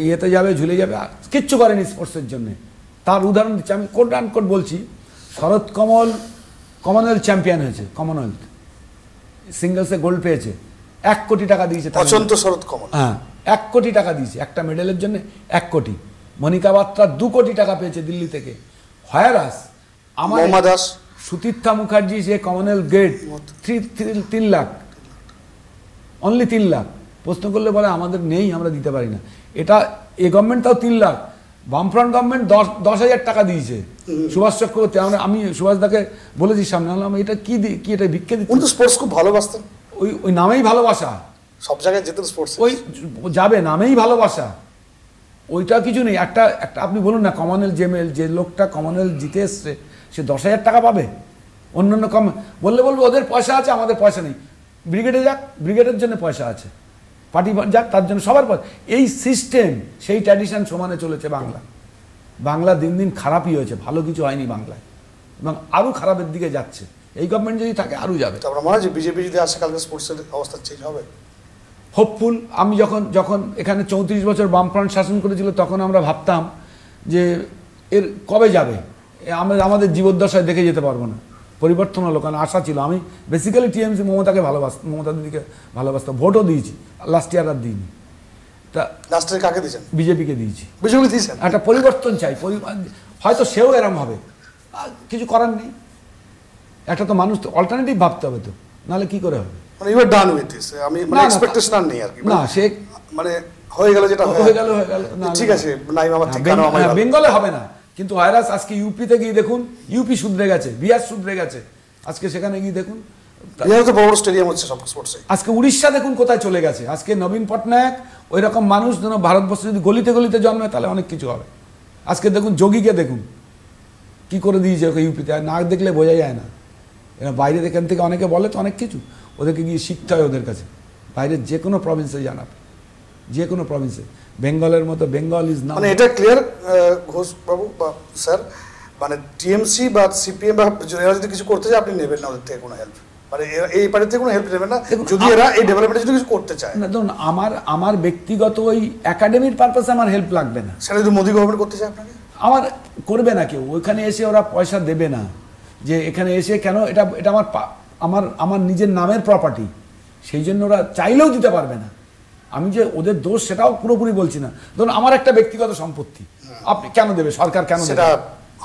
ইয়েতে যাবে, ঝুলে যাবে, কিচ্ছু করেনি স্পোর্টসের জন্য। তার উদাহরণ দিচ্ছি, আমি কোট আনকোট বলছি। শরৎ কমল কমনওয়েলথ চ্যাম্পিয়ন হয়েছে, কমনওয়েলথ সিঙ্গলসে গোল্ড পেয়েছে, 1 কোটি টাকা দিয়েছে। অচন্ত শরৎ কমল, হ্যাঁ, 1 কোটি টাকা দিয়েছে একটা মেডেলের জন্য, 1 কোটি। মনিকা বাত্রা 2 কোটি টাকা পেয়েছে দিল্লি থেকে। হয়ারাস আমার সুতীর্থা মুখার্জি, যে Commonwealth grade, 3 lakh, only 3 lakh. প্রশ্ন করলে বলে আমাদের নেই, আমরা দিতে পারি না। এটা এই গভর্নমেন্ট তাও 3 লাখ, বামফ্রন্ট গভর্নমেন্ট 10,000 টাকা দিয়েছে সুভাষ চক্রবর্তী। আমি সুভাষ দাকে বলেছি সামনে, এটা কি এটা ভিক্ষে দিচ্ছে। স্পোর্টস খুব ভালোবাসতেন, ওই ওই নামেই ভালোবাসা, সব জায়গায় যেতেন স্পোর্টস, ওই যাবে নামেই ভালোবাসা, ওইটা কিছু নেই। একটা একটা আপনি বলুন না, কমনওয়েলথ যে লোকটা কমনওয়েলথ জিতে এসছে সে 10,000 টাকা পাবে, অন্যান্য বললে বলবো ওদের পয়সা আছে আমাদের পয়সা নেই। ব্রিগেডে যাক, ব্রিগেডের জন্য পয়সা আছে, পার্টি যাক তার জন্য সবার পয়সা। এই সিস্টেম, সেই ট্র্যাডিশন সমানে চলেছে বাংলা। বাংলা দিন দিন খারাপই হয়েছে, ভালো কিছু হয়নি বাংলায়, এবং আরও খারাপের দিকে যাচ্ছে। এই গভর্নমেন্ট যদি থাকে আরও যাবে। আপনার মনে হয় যে বিজেপি যদি আসে কালকে স্পোর্টসের অবস্থা চেঞ্জ হবে? হোপফুল। আমি যখন এখানে 34 বছর বামফ্রন্ট শাসন করেছিল তখন আমরা ভাবতাম যে এর কবে যাবে, আমরা আমাদের জীবদ্দশায় দেখে যেতে পারবো না। পরিবর্তন হলো, কারণ আশা ছিল। আমি বেসিক্যালি টিএমসি মমতাকে মমতা দিদিকে ভালোবাসতাম, ভোটও দিয়েছি, লাস্ট ইয়ার আর দিইনি। তা লাস্টে কাকে দিয়েছেন? বিজেপিকে দিয়েছি। বিজেপি দিয়েছেন? একটা পরিবর্তন চাই, হয়তো সেও এরম হবে, কিছু করার নেই। একটা তো মানুষ তো অল্টারনেটিভ ভাবতে হবে, তো নাহলে কি করে হবে? মানে you are done with this, আমি মানে এক্সপেকটেশন আর নেই আর কি। না, সে মানে হয়ে গেল, যেটা হয়ে গেল। ঠিক আছে, নাইম আমার ঠিক কারণ আমার বেঙ্গলে হবে না, কিন্তু ভাইরাস আজকে ইউপিতে গিয়ে দেখুন, ইউপি শুধরে গেছে, বিহার শুধরে গেছে, আজকে সেখানে গিয়ে দেখুন। বিহারে তো বড় স্টেডিয়াম হচ্ছে সব স্পোর্টসে। আজকে উড়িষ্যা দেখুন কোথায় চলে গেছে। আজকে নবীন পটনায়ক ওই রকম মানুষ যেন ভারতবর্ষে যদি গলিতে গলিতে জন্মে তাহলে অনেক কিছু হবে। আজকে দেখুন যোগীকে দেখুন কি করে দিয়েছে ওকে ইউপিতে, আর না দেখলে বোঝা যায় না। এরা বাইরে এখান থেকে অনেকে বলে তো অনেক কিছু, ওদেরকে গিয়ে শিখতে হয় ওদের কাছে। বাইরের যে কোনো প্রভিন্সে জানাবে, যে কোনো প্রভিন্সে। বেঙ্গলের মতো বেঙ্গল ইজ না, মানে এটা ক্লিয়ার ঘোষ বাবু বা স্যার, মানে টিএমসি বা সিপিএম বা এরা যদি কিছু করতে চায় আপনি নেবেন না ওদের থেকে কোনো হেল্প, মানে এই পার্টি থেকে কোনো হেল্প নেবেন না যদি এরা এই ডেভেলপমেন্টে যদি কিছু করতে চায়? না ধরুন আমার ব্যক্তিগত ওই একাডেমির পারপাসে আমার হেল্প লাগবে না। সেটা যদি মোদি গভর্নমেন্ট করতে চায় আপনাকে, আমার করবে না কেউ। ওইখানে এসে ওরা পয়সা দেবে না, যে এখানে এসে কেন, এটা আমার নিজের নামের প্রপার্টি, সেই জন্য ওরা চাইলেও দিতে পারবে না। আমি যে ওদের দোষ সেটাও পুরোপুরি বলছি না। ধরুন আমার একটা ব্যক্তিগত সম্পত্তি, আপনি কেন দেবে, সরকার কেন দেবে? সেটা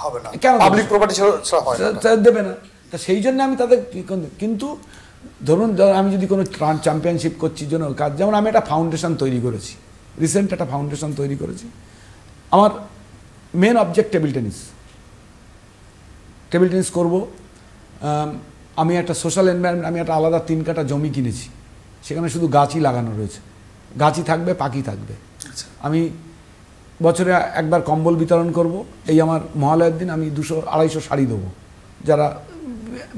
হবে না, কেন পাবলিক প্রপার্টি দেবে না? তা সেই জন্য আমি তাদের, কিন্তু ধরুন আমি যদি কোনো চ্যাম্পিয়নশিপ করছি জন্য কাজ, যেমন আমি একটা ফাউন্ডেশন তৈরি করেছি, রিসেন্ট একটা ফাউন্ডেশন তৈরি করেছি। আমার মেন অবজেক্ট টেবিল টেনিস করবো। আমি একটা সোশ্যাল এনভায়রনমেন্ট, আমি একটা আলাদা 3 কাঠা জমি কিনেছি, সেখানে শুধু গাছই লাগানো রয়েছে, গাছই থাকবে, পাখি থাকবে। আমি বছরে একবার কম্বল বিতরণ করব। এই আমার মহালয়ের দিন আমি 200-250 শাড়ি দেবো, যারা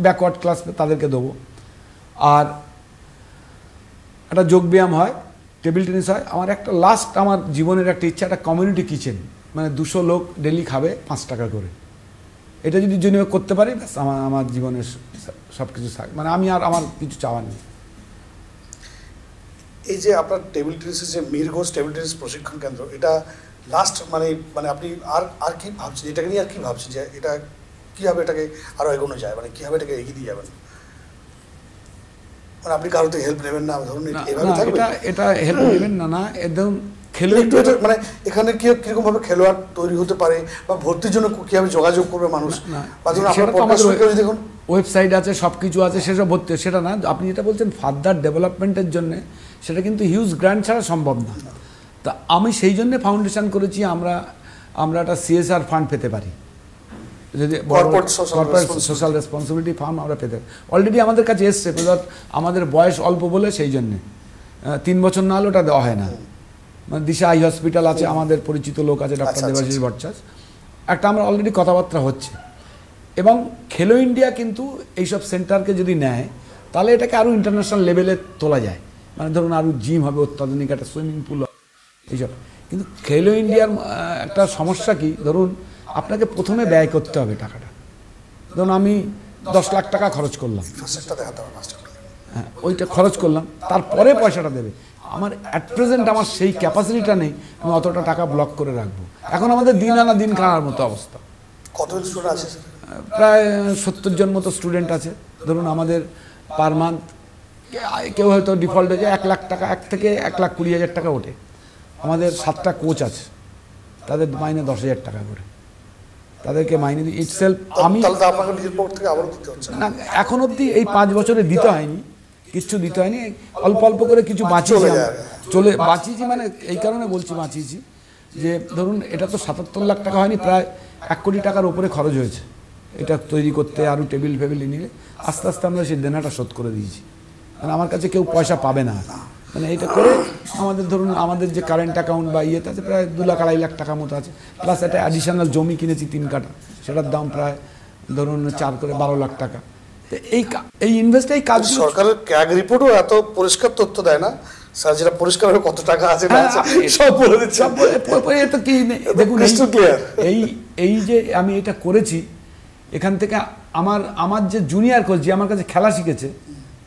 ব্যাকওয়ার্ড ক্লাস তাদেরকে দেবো। আর একটা যোগব্যায়াম হয়, টেবিল টেনিস হয়। আমার একটা লাস্ট, আমার জীবনের একটা ইচ্ছা, একটা কমিউনিটি কিচেন, মানে 200 লোক ডেলি খাবে 5 টাকা করে। এটা যদি জন্য করতে পারি, ব্যাস আমার জীবনের সব কিছু থাক, মানে আমি আর আমার কিছু চাওয়ার নেই। এই যে আপনার টেবিল টেনিসের যে মীর ঘোষ টেবিল টেনিস প্রশিক্ষণ কেন্দ্র, এটা লাস্ট মানে আপনি আর কি ভাবছেন এটাকে নিয়ে, আর কি ভাবছেন যে এটা কীভাবে এটাকে আরও এগোনো যায়, মানে কীভাবে এটাকে এগিয়ে দিয়ে যাবেন? মানে আপনি কারো থেকে হেল্প নেবেন না, ধরুন এভাবে থাকবে? এটা হেল্প নেবেন না, ধরুন মানে এখানে কিরকম ভাবে খেলোয়াড় তৈরি হতে পারে, বা ভর্তির জন্য কিভাবে যোগাযোগ করবে মানুষ, বা ধরুন আপনার দেখুন ওয়েবসাইট আছে, সব কিছু আছে, সেসব ভর্তি, সেটা না। আপনি যেটা বলছেন ফার্দার ডেভেলপমেন্টের জন্য, সেটা কিন্তু হিউজ গ্র্যান্ট ছাড়া সম্ভব না। তা আমি সেই জন্য ফাউন্ডেশন করেছি, আমরা একটা CSR ফান্ড পেতে পারি, যদি কর্পোরেট সোশ্যাল রেসপন্সিবিলিটি ফান্ড আমরা পেতে। অলরেডি আমাদের কাছে এসছে, আমাদের বয়স অল্প বলে সেই জন্যে 3 বছর না হলে ওটা দেওয়া হয় না। মানে দিশা আই হসপিটাল আছে, আমাদের পরিচিত লোক আছে, ডক্টর দেবাশিস ভট্টাচার্য, একটা আমরা অলরেডি কথাবার্তা হচ্ছে। এবং খেলো ইন্ডিয়া কিন্তু এইসব সেন্টারকে যদি নেয়, তাহলে এটাকে আরও ইন্টারন্যাশনাল লেভেলে তোলা যায়। মানে ধরুন আরও জিম হবে, অত্যাধুনিক একটা সুইমিং পুল হবে, এইসব। কিন্তু খেলো ইন্ডিয়ার একটা সমস্যা কি, ধরুন আপনাকে প্রথমে ব্যয় করতে হবে টাকাটা। ধরুন আমি 10 লাখ টাকা খরচ করলাম, হ্যাঁ ওইটা খরচ করলাম, তারপরে পয়সাটা দেবে। আমার অ্যাট প্রেজেন্ট আমার সেই ক্যাপাসিটিটা নেই, আমি অতটা টাকা ব্লক করে রাখবো। এখন আমাদের দিন আনা দিন খাওয়ার মতো অবস্থা। কতজন স্টুডেন্ট আছে? প্রায় 70 জন মতো স্টুডেন্ট আছে। ধরুন আমাদের পার মান্থ কেউ হয়তো ডিফল্ট হয়ে যায় 1 লাখ টাকা, 1 থেকে 1,20,000 টাকা ওঠে। আমাদের 7টা কোচ আছে, তাদের মাইনে 10,000 টাকা করে, তাদেরকে মাইনে দিই ইটসেলফ। আমি না এখন অবধি এই 5 বছরে দিতে হয়নি, কিছু দিতে হয়নি, অল্প অল্প করে কিছু বাঁচিয়েছি, বাঁচিয়েছি। মানে এই কারণে বলছি বাঁচিয়েছি যে ধরুন এটা তো 77 লাখ টাকা হয়নি, প্রায় 1 কোটি টাকার উপরে খরচ হয়েছে এটা তৈরি করতে। আরও টেবিল ফেবিল নিলে আস্তে আস্তে আমরা সেই দেনাটা শোধ করে দিয়েছি। মানে আমার কাছে কেউ পয়সা পাবে না, মানে এটা করে আমাদের ধরুন আমাদের যে কারেন্ট অ্যাকাউন্ট বা ইয়েতে আছে প্রায় 2 লাখ 2.5 লাখ টাকা মতো আছে, প্লাস একটা অ্যাডিশনাল জমি কিনেছি 3 কাঠা, সেটার দাম প্রায় ধরুন 4 করে 12 লাখ টাকা। তো এই ইনভেস্ট এই কাজ সরকারের ক্যাগ রিপোর্টও এত পরিষ্কার তথ্য দেয় না স্যার, যেটা পরিষ্কার হবে কত টাকা আছে না আছে সব বলে দিচ্ছে। তো কি দেখুন এই যে আমি এটা করেছি, এখান থেকে আমার যে জুনিয়র কোচ যে আমার কাছে খেলা শিখেছে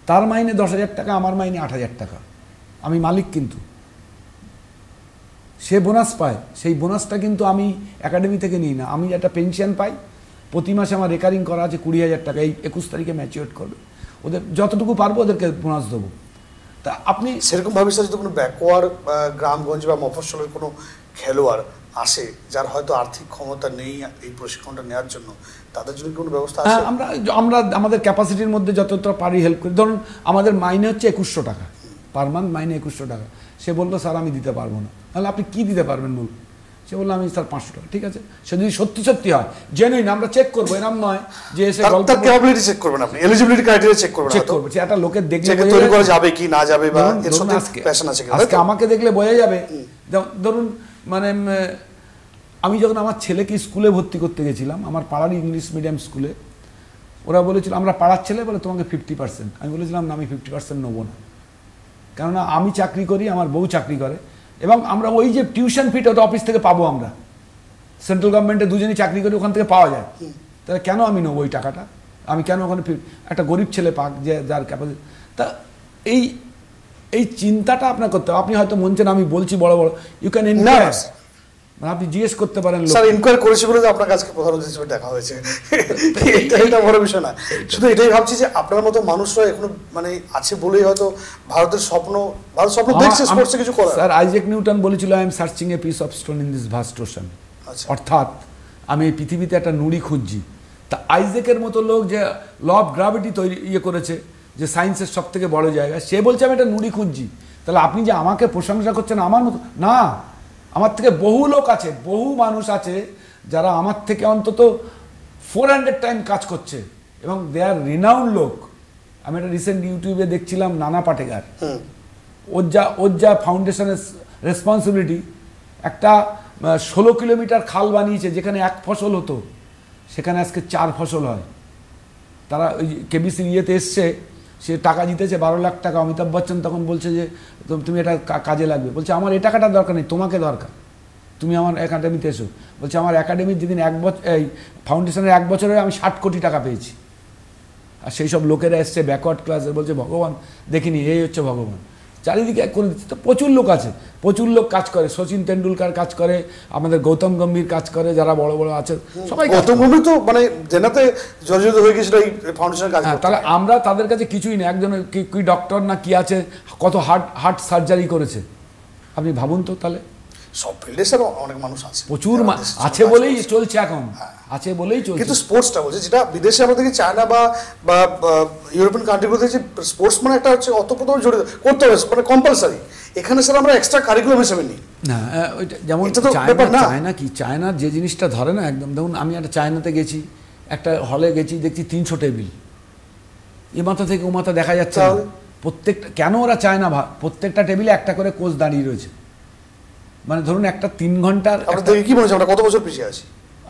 তার মাইনে 10,000 টাকা, আমার মাইনে 8,000 টাকা, আমি মালিক, কিন্তু সে বোনাস পায়, সেই বোনাসটা কিন্তু আমি একাডেমি থেকে নিই না, আমি একটা পেনশন পাই, প্রতি মাসে আমার রেকারিং করা আছে 20,000 টাকা, এই 21 তারিখে ম্যাচিওর করবে, ওদের যতটুকু পারবো ওদেরকে বোনাস দেবো। তা আপনি সেরকমভাবে স্যার যদি কোনো ব্যাকওয়ার্ড গ্রামগঞ্জ বা মফস্বলের কোনো খেলোয়াড় আসে যার হয়তো আর্থিক ক্ষমতা নেই এই প্রশিক্ষণটা নেওয়ার জন্য, তাদের জন্য কোনো ব্যবস্থা আছে? আমরা আমাদের ক্যাপাসিটির মধ্যে যতটা পারি হেল্প করি। ধরুন আমাদের মাইনে হচ্ছে 2100 টাকা পার মান্থ, মাইনে 2100 টাকা। সে বললো স্যার আমি দিতে পারবো না, তাহলে আপনি কি দিতে পারবেন বলুন? সে বললো আমি স্যার 500 টাকা। ঠিক আছে, সে যদি সত্যি সত্যি হয় জেনুইন, আমরা চেক করবো, এরকম নয় যে এসে তার ক্যাপাবিলিটি চেক করবেন, আপনি এলিজিবিলিটি ক্রাইটেরিয়া চেক করবেন, চেক করবো যে একটা লোকের দেখলে তৈরি করা যাবে কি না যাবে বা এর সাথে প্যাশন আছে কিনা। আজকে আমাকে দেখলে বোঝা যাবে, ধরুন মানে আমি যখন আমার ছেলেকে স্কুলে ভর্তি করতে গেছিলাম, আমার পাড়ার ইংলিশ মিডিয়াম স্কুলে, ওরা বলেছিল আমরা পাড়ার ছেলে বলে তোমাকে 50%, আমি বলেছিলাম না আমি 50% নেবো না, কেননা আমি চাকরি করি, আমার বউ চাকরি করে, এবং আমরা ওই যে টিউশন ফিট ওটা অফিস থেকে পাবো, আমরা সেন্ট্রাল গভর্নমেন্টে দুজনই চাকরি করি, ওখান থেকে পাওয়া যায়, তাহলে কেন আমি নেবো ওই টাকাটা? আমি কেন ওখানে একটা গরিব ছেলে পাক যে যার ক্যাপাসিটি। তা এই চিন্তাটা আপনার করতে হবে। আপনি হয়তো মনছেন আমি বলছি বড় বড়, ইউ ক্যান ইনকোয়ার, আপনি জিজ্ঞেস করতে পারেন। স্যার ইনকোয়ারি করেছি বলে যে আপনার কাছে প্রধান অতিথি হিসেবে দেখা হয়েছে, এটা বড় বিষয় না। শুধু এটাই ভাবছি যে আপনার মতো মানুষরা এখনো মানে আছে বলেই হয়তো ভারতের স্বপ্ন দেখছে স্পোর্টসে কিছু করার। স্যার আইজ্যাক নিউটন বলেছিল I am searching a piece of stone in this vast ocean, অর্থাৎ আমি এই পৃথিবীতে একটা নুড়ি খুঁজছি। তা আইজ্যাকের মতো লোক যে ল অফ গ্র্যাভিটি তৈরি করেছে, যে সায়েন্সের সব থেকে বড় জায়গা, সে বলছে আমি একটা নুড়ি খুঁজছি, তাহলে আপনি যে আমাকে প্রশংসা করছেন আমার মতো না, আমার থেকে বহু লোক আছে, বহু মানুষ আছে যারা আমার থেকে অন্তত 400 টাইম কাজ করছে এবং দে আর রিনাউন্ড লোক। আমি একটা রিসেন্ট ইউটিউবে দেখছিলাম নানা পাটেকার, ওর যা ফাউন্ডেশনের রেসপন্সিবিলিটি, একটা 16 কিলোমিটার খাল বানিয়েছে, যেখানে 1 ফসল হতো সেখানে আজকে 4 ফসল হয়। তারা ওই কেবিসির ইয়েতে এসছে, সে টাকা জিতেছে 12 লাখ টাকা। অমিতাভ বচ্চন তখন বলছে যে তুমি এটা কাজে লাগবে, বলছে আমার এই টাকাটা দরকার নেই, তোমাকে দরকার, তুমি আমার একাডেমিতে এসো। বলছে আমার একাডেমির যেদিন এই ফাউন্ডেশনের 1 বছরে আমি 60 কোটি টাকা পেয়েছি। আর সেই সব লোকেরা এসছে ব্যাকওয়ার্ড ক্লাসে, বলছে ভগবান দেখিনি, এই হচ্ছে ভগবান, চারিদিকে করে দিচ্ছে। তো প্রচুর লোক আছে, প্রচুর লোক কাজ করে, সচিন তেন্ডুলকার কাজ করে, আমাদের গৌতম গম্ভীর কাজ করে, যারা বড় বড় আছে সবাই। গৌতম গম্ভীর তো মানে জেনাতে জর্জরিত হয়ে গেছিল এই ফাউন্ডেশনের কাজ। তাহলে আমরা তাদের কাছে কিছুই না, একজন কি ডক্টর না কি আছে, কত হার্ট সার্জারি করেছে, আপনি ভাবুন তো। তাহলে সব ফিল্ডে স্যার অনেক মানুষ আছে, প্রচুর আছে বলেই চলছে এখন, আছে বলেই চলছে। কিন্তু স্পোর্টসটা বলছে, যেটা বিদেশে আমাদের চায়না বা ইউরোপিয়ান কান্ট্রিগুলোতে যে স্পোর্টস মানে একটা হচ্ছে অতপ্রথম জড়িত করতে হবে, মানে কম্পালসারি। এখানে স্যার আমরা এক্সট্রা কারিকুলাম হিসেবে নিই না, ওইটা যেমন চায়না কি, চায়নার যে জিনিসটা ধরে না একদম। দেখুন আমি একটা চায়নাতে গেছি, একটা হলে গেছি, দেখছি 300 টেবিল, এ মাথা থেকে ও মাথা দেখা যাচ্ছে না। প্রত্যেকটা কেন ওরা চায় না, প্রত্যেকটা টেবিলে একটা করে কোচ দাঁড়িয়ে রয়েছে, মানে ধরুন একটা 3 ঘন্টার। কি মনে হচ্ছে আমরা কত বছর পিছিয়ে আছি?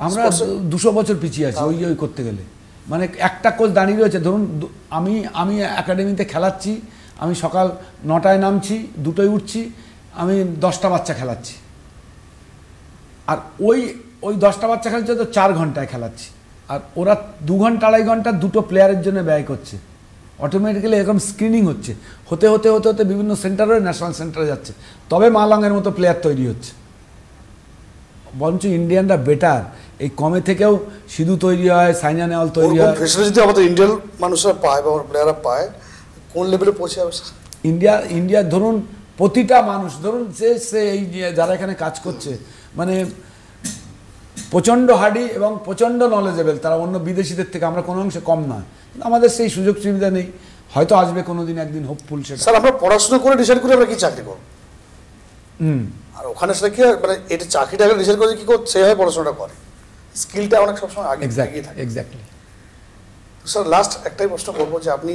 আমরা 200 বছর পিছিয়ে আছি ওই করতে গেলে। মানে একটা কোচ দাঁড়িয়ে রয়েছে। ধরুন আমি একাডেমিতে খেলাচ্ছি, আমি সকাল 9টায় নামছি, 2টোয় উঠছি, আমি 10টা বাচ্চা খেলাচ্ছি, আর ওই 10টা বাচ্চা খেলাচ্ছে তো 4 ঘন্টায় খেলাচ্ছি, আর ওরা 2 ঘন্টা 2.5 ঘন্টা 2টো প্লেয়ারের জন্য ব্যয় করছে। অটোমেটিক্যালি এরকম স্ক্রিনিং হচ্ছে, হতে হতে হতে হতে বিভিন্ন সেন্টারে ন্যাশনাল সেন্টারে যাচ্ছে, তবে মালাঙ্গের মতো প্লেয়ার তৈরি হচ্ছে। বরঞ্চ ইন্ডিয়ানরা বেটার, এই কমে থেকেও সিধু তৈরি হয়, সাইনা নেওয়াল তৈরি হয়। যদি আমাদের ইন্ডিয়ান মানুষরা পায় বা প্লেয়াররা পায়, কোন লেভেলে পৌঁছে যাবে ইন্ডিয়া? ধরুন প্রতিটা মানুষ, ধরুন সে এই যারা এখানে কাজ করছে, মানে প্রচণ্ড হার্ডি এবং প্রচণ্ড নলেজেবল, তারা অন্য বিদেশিদের থেকে আমরা কোনো অংশে কম নয়, কিন্তু আমাদের সেই সুযোগ সুবিধা নেই। হয়তো আসবে কোনোদিন, একদিন হোপফুল সেটা। স্যার আমরা পড়াশোনা করে ডিসাইড করি আমরা কি চাকরি করব, আর ওখানে সেটা কি মানে এটা চাকরিটা আগে ডিসাইড করে কি করছে, সেভাবে পড়াশোনাটা করে, স্কিলটা অনেক সবসময় আগে এগিয়ে থাকে। এক্স্যাক্টলি। স্যার লাস্ট একটাই প্রশ্ন করবো যে আপনি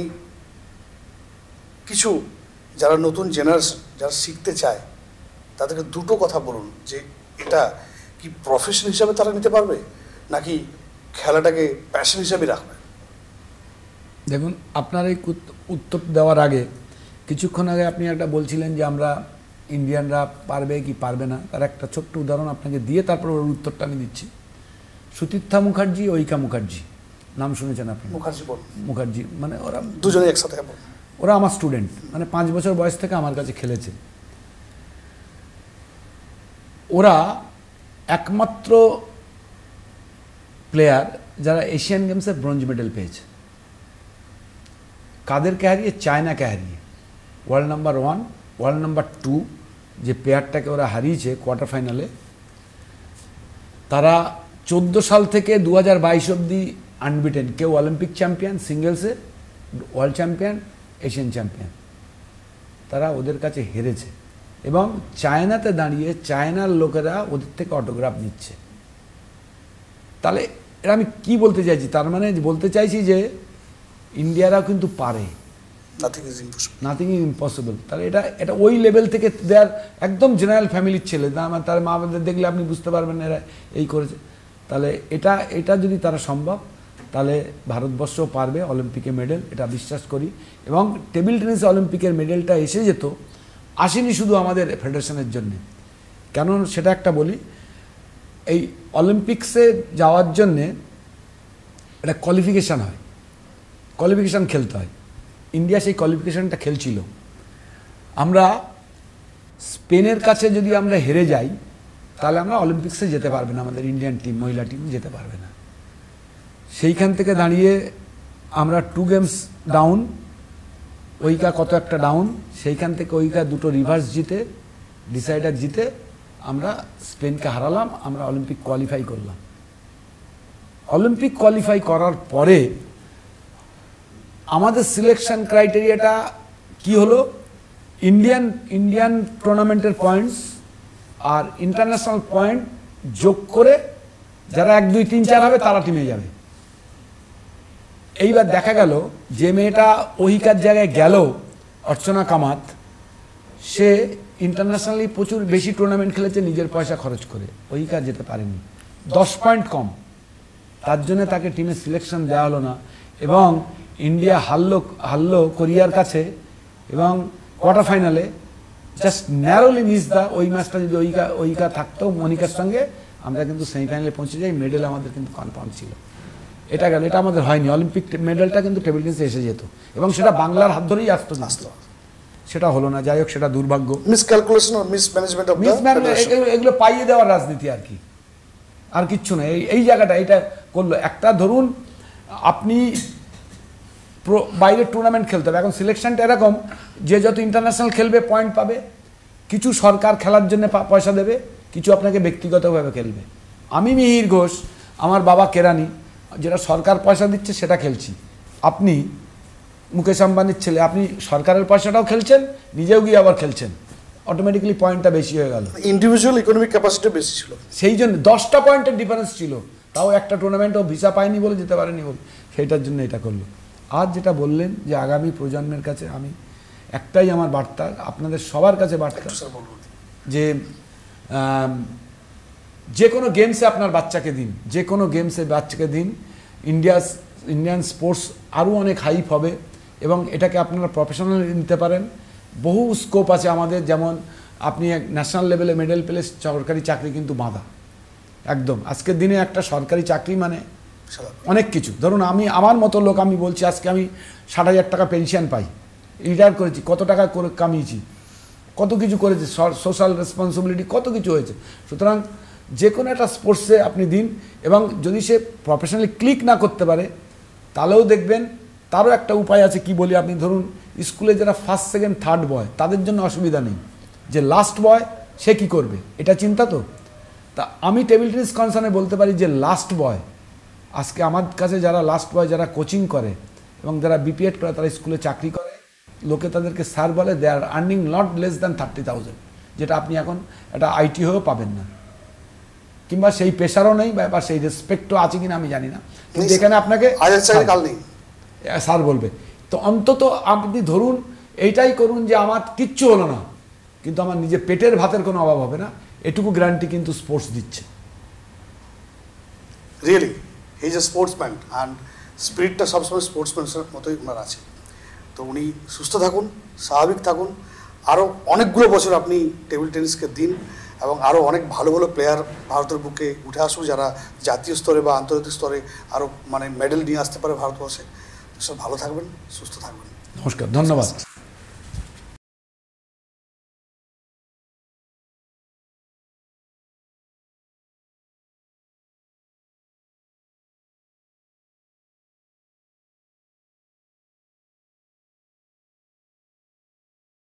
কিছু যারা নতুন জেনারেশন যারা শিখতে চায় তাদেরকে দুটো কথা বলুন যে এটা কি প্রফেশন হিসাবে তারা নিতে পারবে নাকি খেলাটাকে প্যাশন হিসাবে রাখবে? দেখুন, আপনার এই উত্তর দেওয়ার আগে কিছুক্ষণ আগে আপনি একটা বলছিলেন যে আমরা ইন্ডিয়ানরা পারবে কি পারবে না, তার একটা ছোট্ট উদাহরণ আপনাকে দিয়ে তারপর ওর উত্তরটা আমি দিচ্ছি। সুতীর্থা মুখার্জি, ঐকা মুখার্জি, নাম শুনেছেন আপনি? মুখার্জি মানে ওরা দুজনে একসাথে, ওরা আমার স্টুডেন্ট, মানে 5 বছর বয়স থেকে আমার কাছে খেলেছে। ওরা একমাত্র প্লেয়ার যারা এশিয়ান গেমসে ব্রোঞ্জ মেডেল পেয়েছে। কাদেরকে হারিয়ে? চায়নাকে হারিয়ে। ওয়ার্ল্ড নাম্বার 1, ওয়ার্ল্ড নাম্বার 2 যে পেয়ারটাকে ওরা হারিয়েছে কোয়ার্টার ফাইনালে, তারা 14 সাল থেকে 2022 অবধি আনবিটেন। কেউ অলিম্পিক চ্যাম্পিয়ন সিঙ্গেলসে, ওয়ার্ল্ড চ্যাম্পিয়ন, এশিয়ান চ্যাম্পিয়ন। তারা ওদের কাছে হেরেছে এবং চায়নাতে দাঁড়িয়ে চায়নার লোকেরা ওদের থেকে অটোগ্রাফ নিচ্ছে। তাহলে এটা আমি কি বলতে চাইছি? তার মানে বলতে চাইছি যে ইন্ডিয়ারা কিন্তু পারে, নাথিং ইজ ইম্পসিবল। তাহলে এটা ওই লেভেল থেকে দেয়ার একদম জেনারেল ফ্যামিলির ছেলে, তার মা বাবাদের দেখলে আপনি বুঝতে পারবেন এরা এই করেছে। তাহলে এটা যদি তারা সম্ভব, তাহলে ভারতবর্ষও পারবে অলিম্পিকে মেডেল, এটা বিশ্বাস করি। এবং টেবিল টেনিসে অলিম্পিকের মেডেলটা এসে যেত, আসেনি শুধু আমাদের ফেডারেশনের জন্যে। কেন সেটা একটা বলি, এই অলিম্পিক্সে যাওয়ার জন্যে একটা কোয়ালিফিকেশান হয়, কোয়ালিফিকেশান খেলতে হয়। ইন্ডিয়া সেই কোয়ালিফিকেশানটা খেলছিল। আমরা স্পেনের কাছে যদি আমরা হেরে যাই, তাহলে আমরা অলিম্পিক্সে যেতে পারবে না, আমাদের ইন্ডিয়ান টিম, মহিলা টিম যেতে পারবে না। সেইখান থেকে দাঁড়িয়ে আমরা 2 গেমস ডাউন, ওইকা কত একটা ডাউন, সেইখান থেকে ওইকা 2টো রিভার্স জিতে, ডিসাইডার জিতে আমরা স্পেনকে হারালাম, আমরা অলিম্পিক কোয়ালিফাই করলাম। অলিম্পিক কোয়ালিফাই করার পরে আমাদের সিলেকশন ক্রাইটেরিয়াটা কি হলো? ইন্ডিয়ান টুর্নামেন্টের পয়েন্টস আর ইন্টারন্যাশনাল পয়েন্ট যোগ করে যারা 1, 2, 3, 4 হবে তারা টিমে যাবে। এইবার দেখা গেল যে মেয়েটা ওহিকার জায়গায় গেল, অর্চনা কামাত, সে ইন্টারন্যাশনালি প্রচুর বেশি টুর্নামেন্ট খেলেছে নিজের পয়সা খরচ করে, ওহিকা যেতে পারেনি, 10 পয়েন্ট কম। তার জন্য তাকে টিমে সিলেকশন দেওয়া হলো না এবং ইন্ডিয়া হারলো কোরিয়ার কাছে এবং কোয়ার্টার ফাইনালে জাস্ট ন্যারোলি মিস দা। ওই ম্যাচটা যদি ওইকা থাকতো মনিকার সঙ্গে, আমরা কিন্তু সেমিফাইনালে পৌঁছে যাই, মেডেল আমাদের কিন্তু কনফার্ম ছিল। এটা গেল, এটা আমাদের হয়নি। অলিম্পিক মেডেলটা কিন্তু টেবিল টেনিসে এসে যেত এবং সেটা বাংলার হাত ধরেই আসতো, সেটা হলো না। যাই হোক, সেটা দুর্ভাগ্য, মিসক্যালকুলেশন আর মিসম্যানেজমেন্ট অফ এগুলো পাইয়ে দেওয়ার রাজনীতি আর কি, আর কিচ্ছু না। এই জায়গাটা এটা করলো। একটা ধরুন আপনি বাইরের টুর্নামেন্ট খেলতে হবে, এখন সিলেকশনটা এরকম যে যত ইন্টারন্যাশনাল খেলবে পয়েন্ট পাবে, কিছু সরকার খেলার জন্য পয়সা দেবে, কিছু আপনাকে ব্যক্তিগতভাবে খেলবে। আমি মিহির ঘোষ, আমার বাবা কেরানি, যেটা সরকার পয়সা দিচ্ছে সেটা খেলছি। আপনি মুকেশ আম্বানির ছেলে, আপনি সরকারের পয়সাটাও খেলছেন, নিজেও গিয়ে আবার খেলছেন, অটোমেটিক্যালি পয়েন্টটা বেশি হয়ে গেল। ইন্ডিভিজুয়াল ইকোনমিক ক্যাপাসিটি বেশি ছিল, সেই জন্য 10টা পয়েন্টের ডিফারেন্স ছিল, তাও একটা টুর্নামেন্টও ভিসা পায়নি বলে যেতে পারেনি বলে, সেইটার জন্য এটা করলো। আর যেটা বললেন যে আগামী প্রজন্মের কাছে আমি একটাই আমার বার্তা, আপনাদের সবার কাছে বার্তা, যে যে কোনো গেমসে আপনার বাচ্চাকে দিন, যে কোনো গেমসে বাচ্চাকে দিন। ইন্ডিয়ান স্পোর্টস আরও অনেক হাইপ হবে এবং এটাকে আপনারা প্রফেশনালি নিতে পারেন। বহু স্কোপ আছে আমাদের, যেমন আপনি ন্যাশনাল লেভেলে মেডেল পেলে সরকারি চাকরি কিন্তু বাঁধা একদম। আজকের দিনে একটা সরকারি চাকরি মানে অনেক কিছু। ধরুন আমার মতো লোক, আমি বলছি আজকে আমি 60,000 টাকা পেনশন পাই, রিটায়ার করেছি, কত টাকা করে কামিয়েছি, কত কিছু করেছি, সোশ্যাল রেসপন্সিবিলিটি কত কিছু হয়েছে। সুতরাং যে কোনো একটা স্পোর্টসে আপনি দিন, এবং যদি সে প্রফেশনালি ক্লিক না করতে পারে তাহলেও দেখবেন তারও একটা উপায় আছে। কি বলি, আপনি ধরুন স্কুলে যারা 1st, 2nd, 3rd বয়, তাদের জন্য অসুবিধা নেই, যে লাস্ট বয় সে কি করবে, এটা চিন্তা তো। তা আমি টেবিল টেনিস কনসার্নে বলতে পারি যে লাস্ট বয়, আজকে আমার কাছে যারা লাস্ট বয়, যারা কোচিং করে এবং যারা বিপিএড করে, তারা স্কুলে চাকরি করে, লোকে তাদেরকে স্যার বলে, দে আর আর্নিং নট লেস দ্যান 30,000, যেটা আপনি এখন একটা আইটি হয়েও পাবেন না, কিংবা সেই পেশারও নেই বা সেই রেসপেক্টও আছে কিনা আমি জানি না, কিন্তু এখানে আপনাকে স্যার বলবে। তো অন্তত আপনি ধরুন এইটাই করুন যে আমার কিচ্ছু হলো না, কিন্তু আমার নিজে পেটের ভাতের কোনো অভাব হবে না, এটুকু গ্যারান্টি কিন্তু স্পোর্টস দিচ্ছে। Really he is a sportsman and স্পিরিটটা সবসময় স্পোর্টসম্যানের মতোই ওনার আছে। তো উনি সুস্থ থাকুন, স্বাভাবিক থাকুন, আরও অনেকগুলো বছর আপনি টেবিল টেনিসকে দিন এবং আরও অনেক ভালো ভালো প্লেয়ার ভারতের বুকে উঠে আসুক, যারা জাতীয় স্তরে বা আন্তর্জাতিক স্তরে আরও মেডেল নিয়ে আসতে পারে ভারতবর্ষে। সব ভালো থাকবেন, সুস্থ থাকবেন। নমস্কার, ধন্যবাদ।